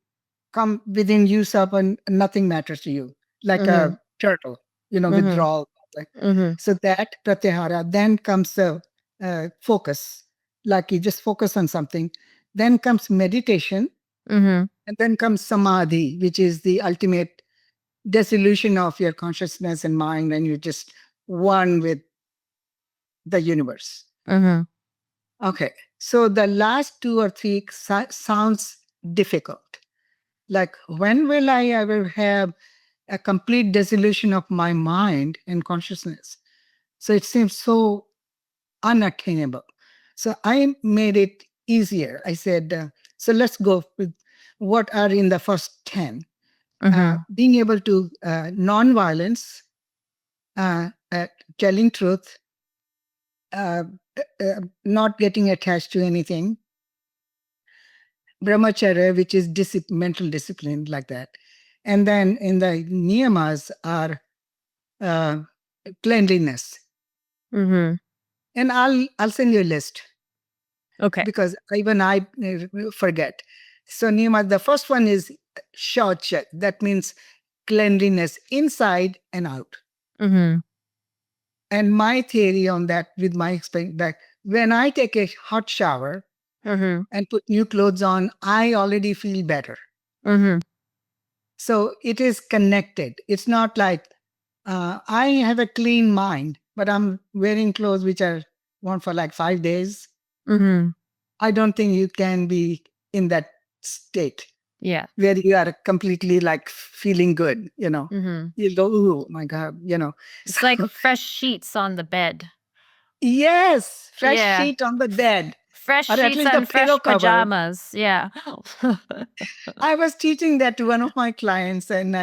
come within yourself and nothing matters to you, like Mhm. a turtle, Mhm. withdrawal. Like, Mhm. so that pratyahara. Then comes focus, like you just focus on something. Then comes meditation, Mhm. and then comes samadhi, which is the ultimate dissolution of your consciousness and mind, and you're just one with the universe. Mhm. Okay, so the last two or three sounds difficult. Like, when will I ever have a complete dissolution of my mind and consciousness? So it seems so unattainable. So I made it easier. I said, so let's go with what are in the first 10. Mhm. Being able to non-violence, telling truth, uh, not getting attached to anything, brahmacharya, which is mental discipline, like that. And then in the niyamas are uh, cleanliness. Mhm. And I'll send you a list Okay. because even I forget. So niyama, the first one is shaucha. That means cleanliness inside and out. Mhm. And my theory on that, with my experience, that when I take a hot shower Mhm. and put new clothes on, I already feel better. Mhm. So it is connected. It's not like I have a clean mind, but I'm wearing clothes which are worn for like 5 days. Mhm. I don't think you can be in that state Yeah. where you are completely like feeling good, Mhm. You go, oh my God. It's like So, fresh sheets on the bed. yes, fresh Yeah. sheet on the bed, Fresh or at sheets least the and pillow fresh cover. pajamas. Yeah. I was teaching that to one of my clients, and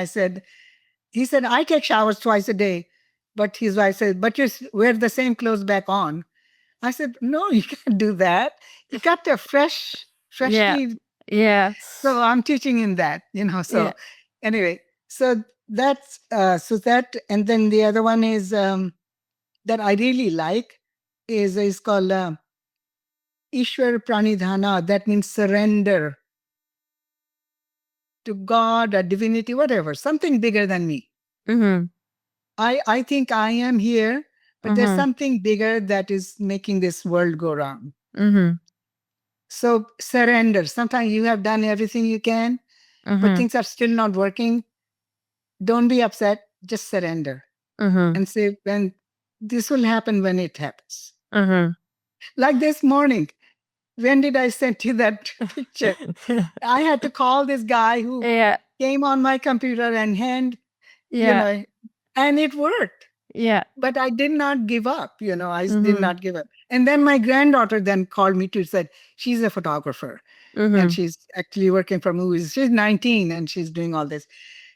he said, I take showers twice a day. But his wife said, but you wear the same clothes back on. I said, no, you can't do that. You got to Yeah. freshly. Yeah. So I'm teaching him that. Yeah. So anyway, so and then the other one is that I really like is called Ishwar Pranidhana. That means surrender to God, a divinity, whatever, something bigger than me. Mhm. I think I am here, but there's Mhm. something bigger that is making this world go round. Mhm. So surrender. Sometimes you have done everything you can, but Mhm. things are still not working. Don't be upset. Just surrender Mhm. and say, when this will happen when it happens. Mhm. Like this morning, when did I send you that picture? I had to call this guy who Yeah. came on my computer and you Yeah. know, and it worked. Yeah. But I did not give up. I did Mhm. not give up. And then my granddaughter then called me to said she's a photographer and Mhm. she's actually working for movies. She's 19 and she's doing all this.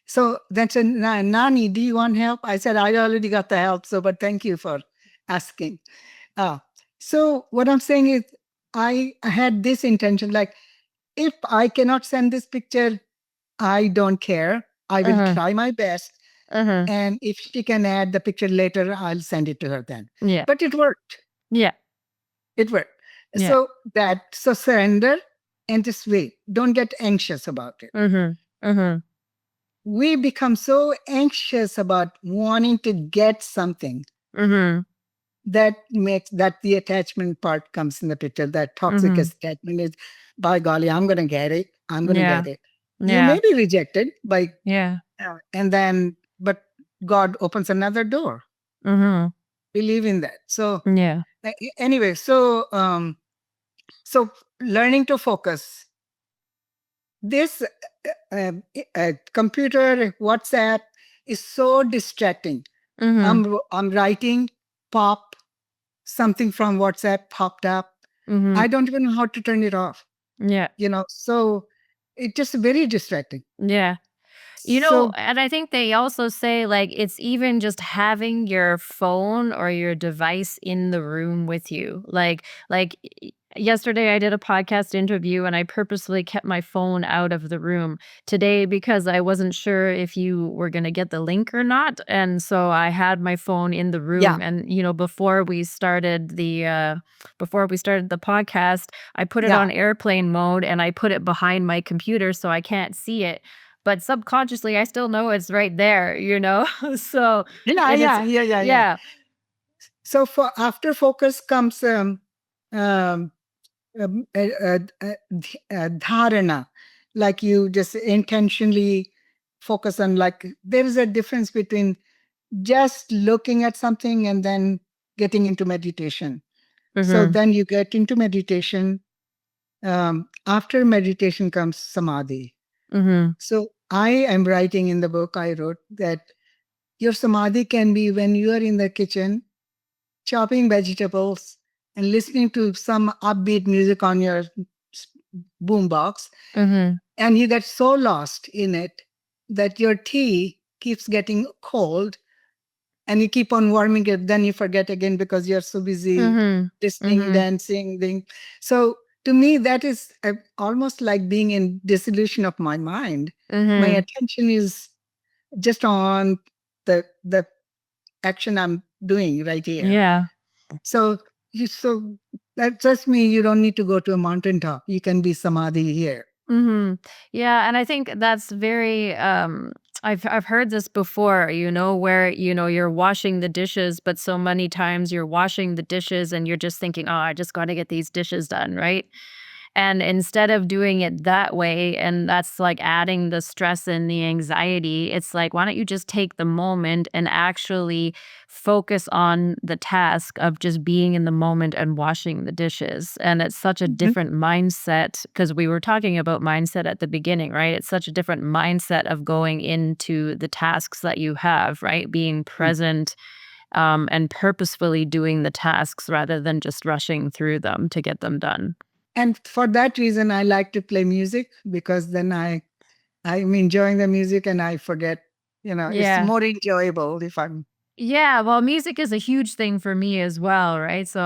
So then said, Nani, do you want help? I said, I already got the help. So, but thank you for asking. Uh, so what I'm saying is I had this intention, like, if I cannot send this picture, I don't care. I will Uh-huh. try my best. Uh-huh. And if she can add the picture later, I'll send it to her then. Yeah. But it worked. Yeah. It worked. Yeah. So surrender and just wait. Don't get anxious about it. Mhm. Mhm. We become so anxious about wanting to get something Mhm. that makes that the attachment part comes in the picture. That toxic Mhm. attachment is, by golly, I'm going to get it. I'm going to Yeah. get it. You Yeah. may be rejected by, Yeah. and then, but God opens another door. Mhm. Believe in that. So Yeah. anyway, so learning to focus. This computer, WhatsApp is so distracting. Mhm. I'm writing, pop, something from WhatsApp popped up. Mhm. I don't even know how to turn it off. Yeah. So it's just very distracting. Yeah. So And I think they also say, like, it's even just having your phone or your device in the room with you. Yesterday I did a podcast interview and I purposely kept my phone out of the room. Today, because I wasn't sure if you were going to get the link or not, and so I had my phone in the yeah, room. And before we started the podcast, I put it yeah, on airplane mode and I put it behind my computer so I can't see it, but subconsciously, I still know it's right there? So, yeah, and it's yeah, yeah, yeah, yeah. yeah. So for after focus comes um, dharana, like you just intentionally focus on. Like there is a difference between just looking at something and then getting into meditation. So Mhm. then you get into meditation. After meditation comes samadhi. Mhm. So I am writing in the book I wrote that your samadhi can be when you are in the kitchen chopping vegetables and listening to some upbeat music on your boombox, Mhm. and you get so lost in it that your tea keeps getting cold and you keep on warming it, then you forget again because you're so busy Mhm. listening, Mhm. dancing, thing. So to me that is almost like being in dissolution of my mind. My Mhm. attention is just on the action I'm doing right here. Yeah. So so that just means you don't need to go to a mountaintop. You can be samadhi here. Mhm. Yeah, and I think that's very I've heard this before, where you're washing the dishes, but so many times you're washing the dishes and you're just thinking, "Oh, I just got to get these dishes done," right? And instead of doing it that way, and that's like adding the stress and the anxiety, it's like, why don't you just take the moment and actually focus on the task of just being in the moment and washing the dishes? And it's such a Mhm. different mindset because we were talking about mindset at the beginning, right? It's such a different mindset of going into the tasks that you have, right? Being Mm. present and purposefully doing the tasks rather than just rushing through them to get them done. And for that reason, I like to play music because then I'm enjoying the music and I forget. It's Yeah. more enjoyable if I'm. Yeah, well, music is a huge thing for me as well, right? So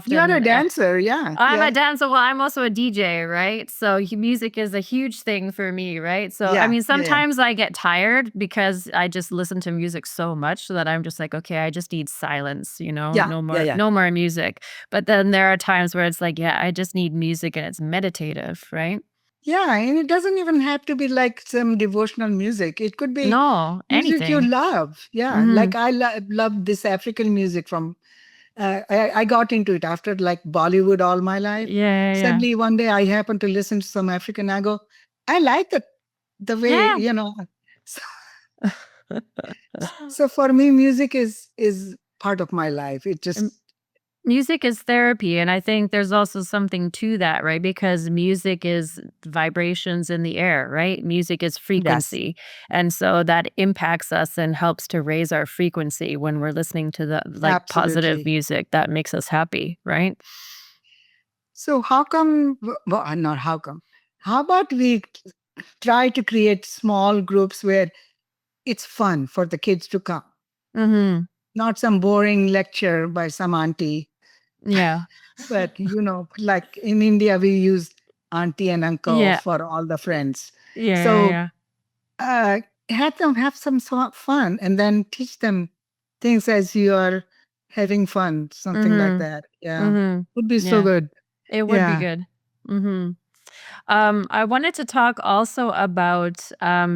You're a dancer, yeah, I'm a yeah, dancer. Well, I'm also a DJ, right? So music is a huge thing for me, right? So I yeah, mean, yeah, yeah, sometimes I get tired because I just listen to music so much that I'm just like, okay, I just need silence, yeah, no yeah, more, yeah. no more music. But then there are times where it's like, yeah, I just need music and it's meditative, right? Yeah, and it doesn't even have to be like some devotional music. It could be No, music you anything. love. Yeah, Mm-hmm. like I love this African music from. I got into it after like Bollywood all my life. Yeah, yeah, Suddenly one day I happened to listen to some African. I go, I like the way yeah. So, Yeah. so for me, music is part of my life. It just Music is therapy, and I think there's also something to that, right? Because music is vibrations in the air, right? Music is yes, frequency. And so that impacts us and helps to raise our frequency when we're listening to the like positive absolutely. music that makes us happy, right? So how come? Well, not how come. How about we try to create small groups where it's fun for the kids to come, Mhm. not some boring lecture by some auntie. Yeah. But like in India, we use auntie and uncle Yeah. for all the friends. Yeah, yeah, So yeah. uh, have them have some fun, and then teach them things as you are having fun, something like Mhm. that. Yeah, Mhm. would be so Yeah. good. It would be Yeah, good. Mhm. I wanted to talk also about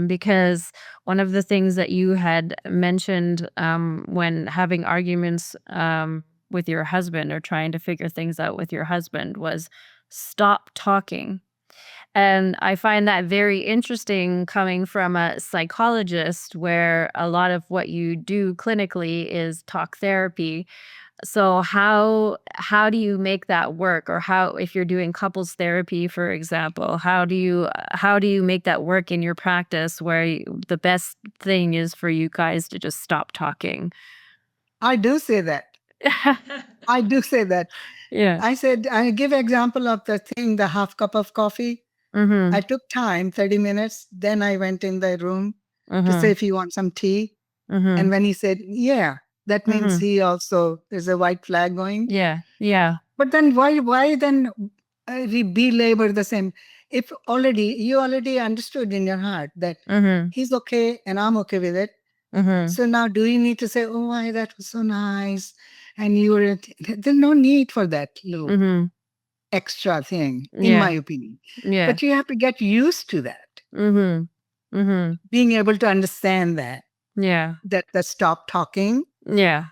because one of the things that you had mentioned when having arguments with your husband or trying to figure things out with your husband was stop talking. And I find that very interesting coming from a psychologist, where a lot of what you do clinically is talk therapy. So how do you make that work, or how, if you're doing couples therapy, for example, how do you make that work in your practice where the best thing is for you guys to just stop talking? I do say that. I do say that. Yeah. I said I give example of the thing, the half cup of coffee. I Mhm. took time, 30 minutes. Then I went in the room. to say Mhm. if you want some tea. And Mhm. when he said, yeah, that means Mhm. he also, there's a white flag going. Yeah. Yeah. But then why then belabor the same? If you already understood in your heart that Mhm. he's okay and I'm okay with it. Mhm. So now do you need to say, oh, why that was so nice? And you were, there's no need for that little Mhm. extra thing, in my Yeah. opinion. Yeah. But you have to get used to that, Mhm. Mhm. being able to understand Yeah. that stop talking. Yeah.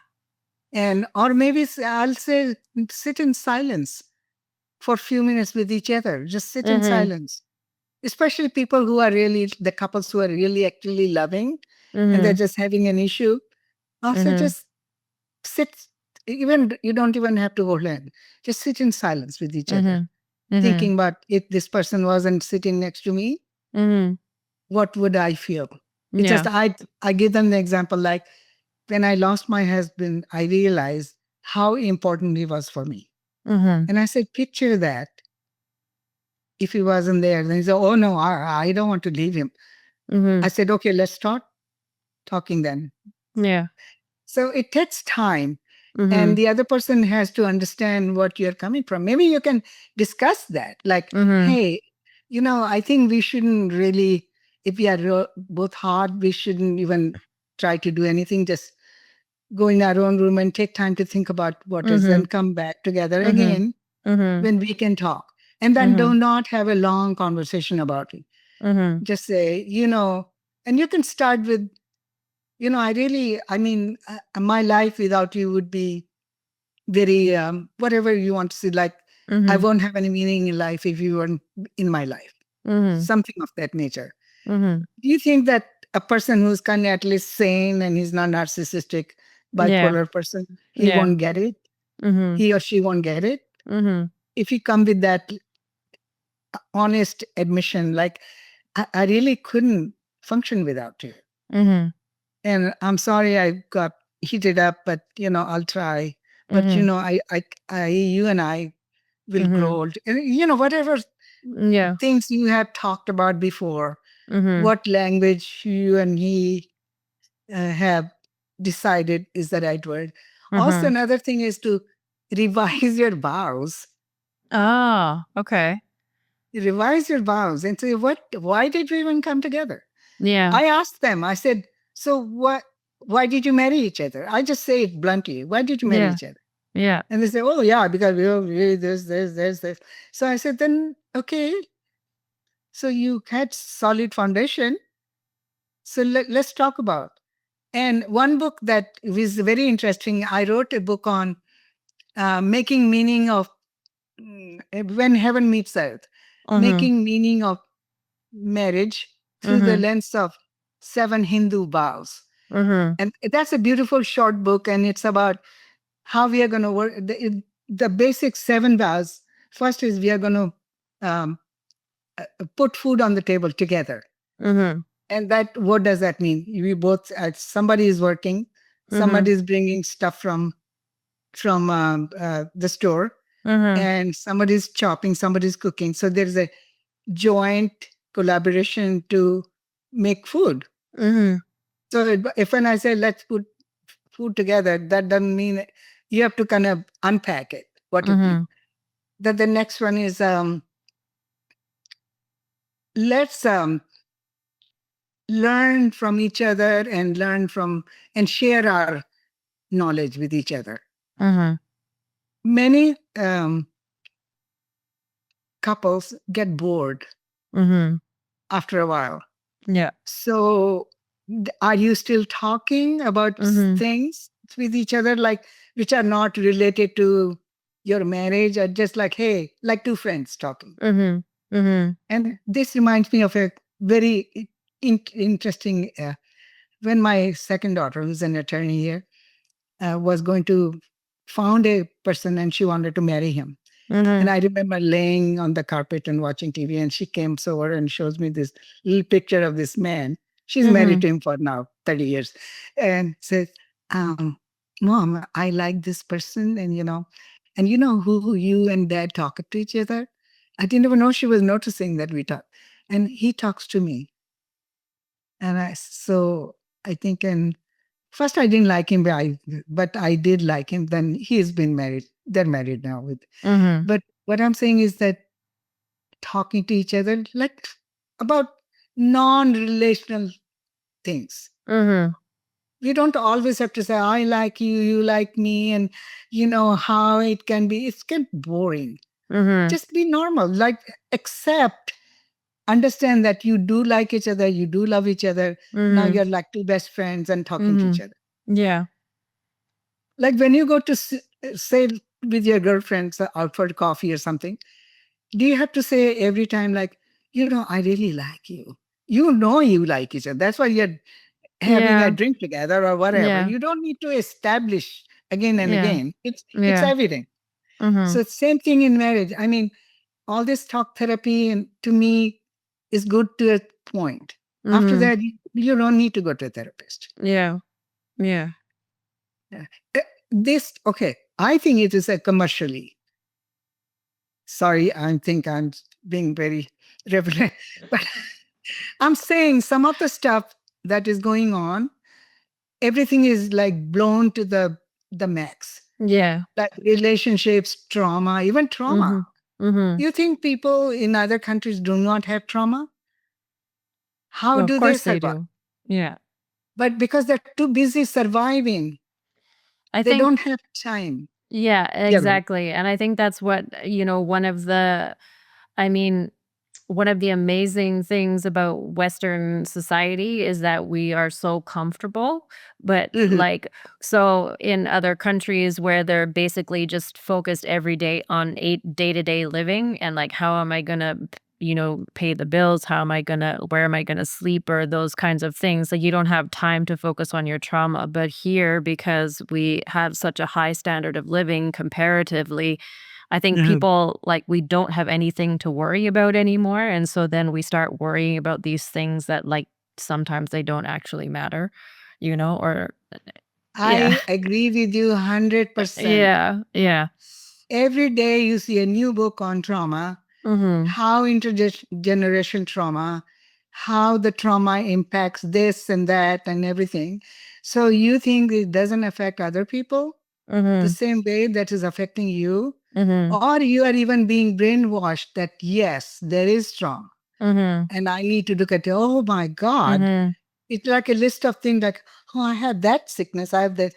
And, or maybe I'll say, sit in silence for a few minutes with each other. Just sit in Mhm. silence. Especially people who are really, the couples who are really actually loving and they're Mhm. just having an issue. Also, Mhm. just sit, even you don't even have to hold hand. Just sit in silence with each other, Mhm. Mhm. thinking about if this person wasn't sitting next to me, Mhm. what would I feel? It's just Yeah. I give them the example like when I lost my husband, I realized how important he was for me. Mhm. And I said, picture that if he wasn't there. Then he said, oh no, I don't want to leave him. I Mhm. said, okay, let's start talking then. Yeah. So it takes time. And Mhm. the other person has to understand what you're coming from. Maybe you can discuss that. Like, Mhm. hey, I think we shouldn't really, if we are both hard, we shouldn't even try to do anything. Just go in our own room and take time to think about what is, then Mhm. come back together Mhm. again Mhm. when we can talk. And then do Mhm. not have a long conversation about it. Mhm. Just say, and you can start with, I mean, my life without you would be very, whatever you want to say, like, I Mhm. won't have any meaning in life if you weren't in my life, Mhm. something of that nature. Mhm. Do you think that a person who's kind of at least sane and he's not narcissistic, Yeah. bipolar person, he Yeah. won't get it? Mhm. He or she won't get it? Mhm. If you come with that honest admission, like, I really couldn't function without you. Mhm. And I'm sorry I got heated up, but I'll try. But Mhm. you and I will grow Mhm. old. And, whatever Yeah. things you have talked about before, Mhm. what language you and he have decided is the right word. Also, Mhm. another thing is to revise your vows. Oh, okay. Revise your vows and say, why did we even come together? Yeah. I asked them, I said, so why did you marry each other? I just say it bluntly. Why did you marry Yeah. each other? Yeah. And they say, oh, yeah, because we this. So I said, then, okay, so you had solid foundation. So let's talk about. And one book that was very interesting, I wrote a book on making meaning of when heaven meets earth, Mhm. making meaning of marriage through the Mhm. lens of 7 Hindu vows. Mhm. And that's a beautiful short book. And it's about how we are going to work. The basic 7 vows. First is we are going to um, put food on the table together. Mhm. And what does that mean? We both, somebody is working, somebody Mhm. is bringing stuff from the store, Mhm. and somebody's chopping, somebody's cooking. So there's a joint collaboration to make food. Mhm. So if when I say let's put food together, that doesn't mean you have to kind of unpack it, what it means. Mhm. Then the next one is let's learn from each other and learn from and share our knowledge with each other. Mhm. Many couples get bored Mhm. after a while. Yeah. So, are you still talking about Mhm. things with each other, like which are not related to your marriage, or just like, hey, like two friends talking? Mhm. Mhm. And this reminds me of a very interesting. When my second daughter, who's an attorney here, was going to found a person and she wanted to marry him. And Mhm. I remember laying on the carpet and watching TV, and she came over and shows me this little picture of this man. She's married Mhm. to him for now 30 years, and says, Mom, I like this person, and who you and dad talk to each other. I didn't even know she was noticing that we talk. And he talks to me. And I think, and first I didn't like him, but I did like him. Then he's been married. They're married now. Mhm. But what I'm saying is that talking to each other, like about non-relational things. Mhm. We don't always have to say, I like you, you like me, and you know how it can be. It's get boring. Mhm. Just be normal. Like accept, understand that you do like each other, you do love each other. Now Mhm. you're like two best friends and talking to each Mhm. other. Yeah. Like when you go to say with your girlfriends out for coffee or something, do you have to say every time like, you know, I really like you? You know you like each other. That's why you're having a Yeah. drink together or whatever. Yeah. You don't need to establish again and Yeah. again. It's Yeah. evident. Mhm. So same thing in marriage. I mean, all this talk therapy and to me is good to a point. After Mhm. that, you don't need to go to a therapist. Yeah. Yeah. Yeah. This okay. I think it is a commercially. Sorry, I think I'm being very reverent, but I'm saying some of the stuff that is going on, everything is like blown to the max. Yeah. Like relationships, trauma, even trauma. Mhm. Mhm. You think people in other countries do not have trauma? How Well, of do they course they survive? do. Yeah. But because they're too busy surviving, I they think don't have time. yeah, Yeah, right. exactly. And I think that's what, one of the I mean, one of the amazing things about Western society is that we are so comfortable. But, Mhm. like, so in other countries where they're basically just focused every day on day to day living and, like, how am I going to, pay the bills? Where am I going to sleep? Or those kinds of things. Like, you don't have time to focus on your trauma. But here, because we have such a high standard of living comparatively, I think Mhm. people like we don't have anything to worry about anymore. And so then we start worrying about these things that like sometimes they don't actually matter, or yeah. I agree with you 100%. Yeah. Yeah. Every day you see a new book on trauma, Mhm. how intergenerational trauma, how the trauma impacts this and that and everything. So you think it doesn't affect other people the Mhm. same way that is affecting you? Mhm. Or you are even being brainwashed that yes, there is trauma. Mhm. And I need to look at, oh my God. Mhm. It's like a list of things like, oh, I have that sickness. I have that.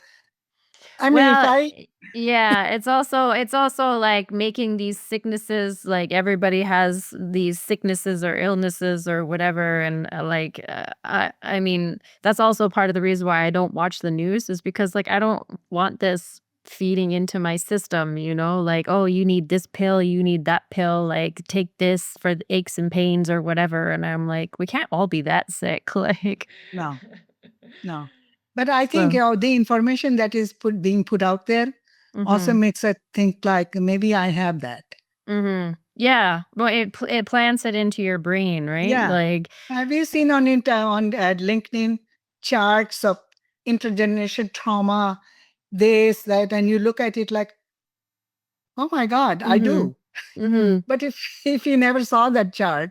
I mean, if Well, I, yeah, it's also like making these sicknesses like everybody has these sicknesses or illnesses or whatever, and I mean that's also part of the reason why I don't watch the news is because like I don't want this feeding into my system, like oh you need this pill, you need that pill, like take this for the aches and pains or whatever, and I'm like we can't all be that sick, like no, no. But I think so. the information that is being put out there also Mhm. makes us think like maybe I have that. Mhm. Yeah. Well, it plants it into your brain, right? Yeah. Like Have you seen on LinkedIn charts of intergenerational trauma, this, that, and you look at it like, oh my God, I mhm. do. Mhm. But if you never saw that chart,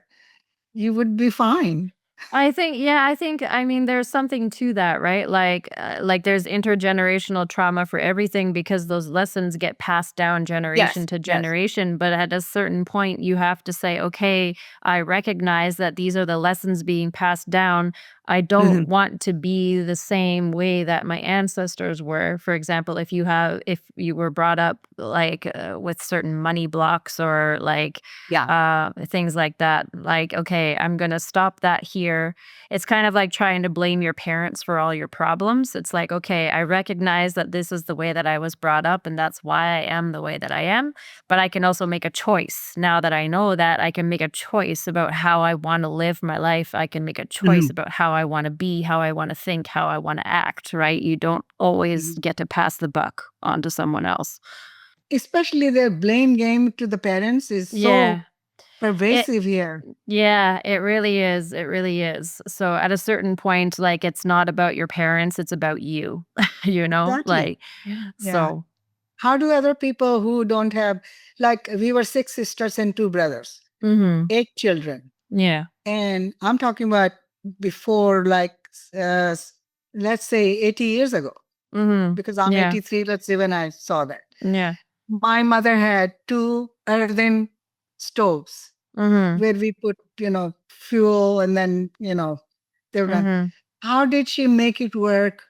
you would be fine. I mean, there's something to that, right? Like there's intergenerational trauma for everything because those lessons get passed down generation Yes, to yes. generation. But at a certain point, you have to say, okay, I recognize that these are the lessons being passed down. I don't Mhm. want to be the same way that my ancestors were. For example, if you were brought up like with certain money blocks or like Yeah. things like that. Like, okay, I'm going to stop that here. It's kind of like trying to blame your parents for all your problems. It's like, okay, I recognize that this is the way that I was brought up and that's why I am the way that I am. But I can also make a choice. Now that I know that, I can make a choice about how I want to live my life. I can make a choice Mhm. about how I want to be, how I want to think, how I want to act, right? You don't always Mhm. get to pass the buck on to someone else. Especially the blame game to the parents is Yeah. so It pervasive here. Yeah, it really is, it really is. So at a certain point, like, it's not about your parents, it's about you, Exactly. like, Yeah. so How do other people who don't have, like, we were six sisters and two brothers, mhm, eight children. yeah, And I'm talking about before, like, uh, let's say 80 years ago, because I'm Yeah. 83, let's say, when I saw that. Yeah. My mother had 2 earthen stoves where we put, fuel, and then, they were done. How did she make it work?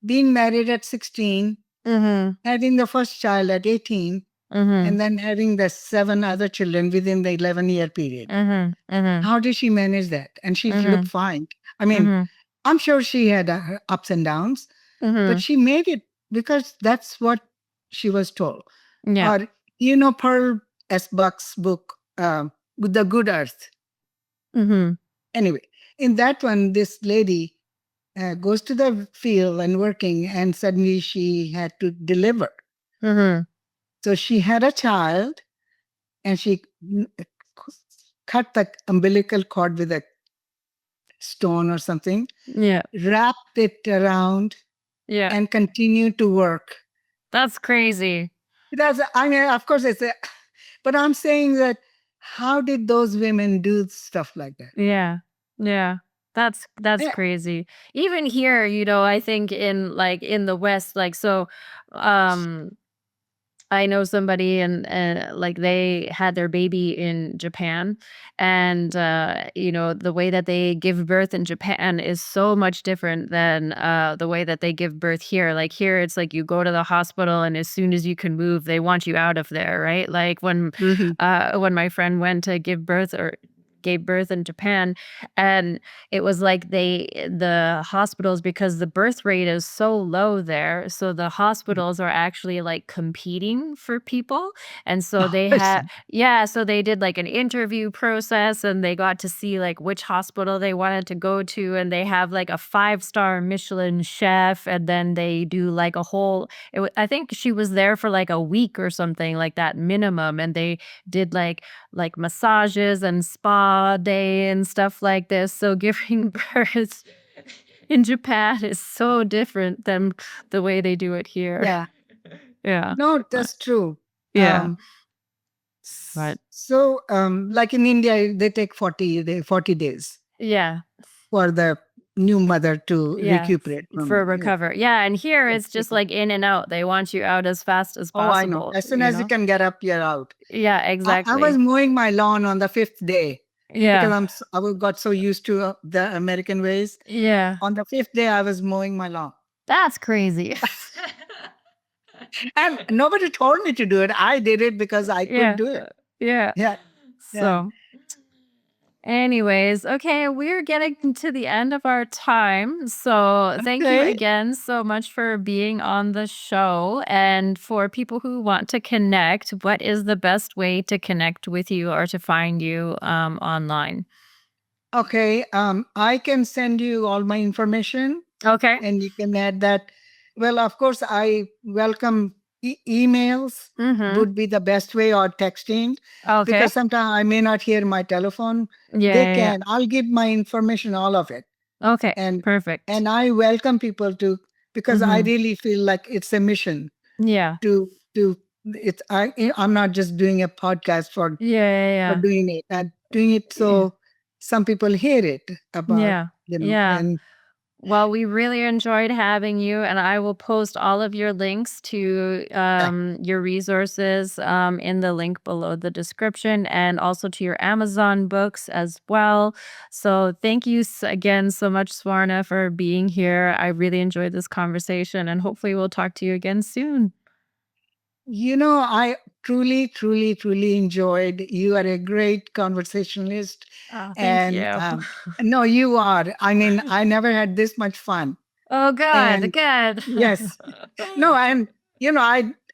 Being married at 16, having the first child at 18, and then having the 7 other children within the 11-year period. How did she manage that? And she looked fine. I mean, I'm sure she had her ups and downs, but she made it because that's what she was told. Yeah. Or, Pearl S. Buck's book, With the Good Earth. Anyway, in that one, this lady goes to the field and working, and suddenly she had to deliver. So she had a child, and she cut the umbilical cord with a stone or something, Yeah. wrapped it around, Yeah. and continued to work. That's crazy. I mean, of course, but I'm saying that how did those women do stuff like that? Yeah. Yeah. That's Yeah. crazy. Even here, I think in the West, um I know somebody and like they had their baby in Japan and the way that they give birth in Japan is so much different than the way that they give birth here. Like here it's like you go to the hospital and as soon as you can move they want you out of there, right? Like Mhm. when my friend went to give birth or gave birth in Japan and it was like the hospitals because the birth rate is so low there, so the hospitals are actually, like, competing for people, and so Oh, they I had see. yeah, so they did, like, an interview process, and they got to see, like, which hospital they wanted to go to, and they have, like, a five-star Michelin chef, and then they do, like, a whole I think she was there for, like, a week or something like that minimum, and they did, like massages and spa day and stuff like this. So giving birth in Japan is so different than the way they do it here. Yeah. Yeah. No, Uh, that's true. yeah. Um, But so, like in India, they take 40 days yeah. for the new mother to Yeah. recuperate from. For recover. Yeah. And here it's just Exactly. like in and out. They want you out as fast as Oh, I know. possible, As soon as you can get up, you're out. Yeah, I was exactly. mowing my lawn on the 5th day because Yeah. got so used to the American ways. Yeah. On the 5th day, I was mowing my lawn. That's crazy. And nobody told me to do it. I did it because I could Yeah. do it. Yeah. Yeah. Yeah. So anyways, okay, we're getting to the end of our time. So, thank you Okay. again so much for being on the show. And for people who want to connect, what is the best way to connect with you or to find you online? Okay. I can send you all my information, Okay. and you can add that. Well, of course, I welcome emails Mm-hmm. would be the best way, or texting, Okay. because sometimes I may not hear my telephone. Yeah, They yeah, can. I'll give my information, all of it. yeah. Okay. and Perfect. and I welcome people to, because I Mm-hmm. really feel like it's a mission Yeah. to it's I'm not just doing a podcast Yeah, for yeah, doing it. I'm doing it yeah. so some people hear it about, Yeah. Yeah. and Well, we really enjoyed having you, and I will post all of your links to your resources in the link below the description and also to your Amazon books as well. So, thank you again so much, Swarna, for being here. I really enjoyed this conversation, and hopefully, we'll talk to you again soon. I truly, truly, truly enjoyed. You are a great conversationalist, Oh, thank and you. no, you are. I mean, I never had this much fun. Oh, good, And good. yes, no, and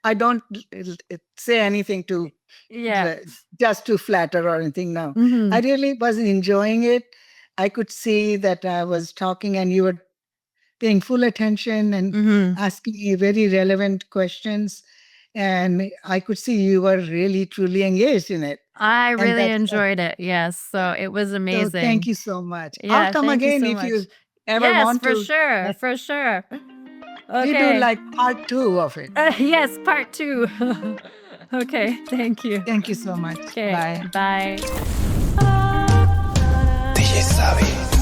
I don't say anything to Yeah. just to flatter or anything. No, I Hmm. really was enjoying it. I could see that I was talking and you were paying full attention and Hmm. asking me very relevant questions, and I could see you were really truly engaged in it. I And really that's enjoyed it. Yes. So it was so. Thank amazing. you so much. I'll Yeah. come Thank you again so if you much. ever Yes, want for to. sure. For sure. We do Okay. like part 2 of it. Yes, part two. Okay. Thank you. Thank you so much. Okay. Bye. Bye. DJ Savvy.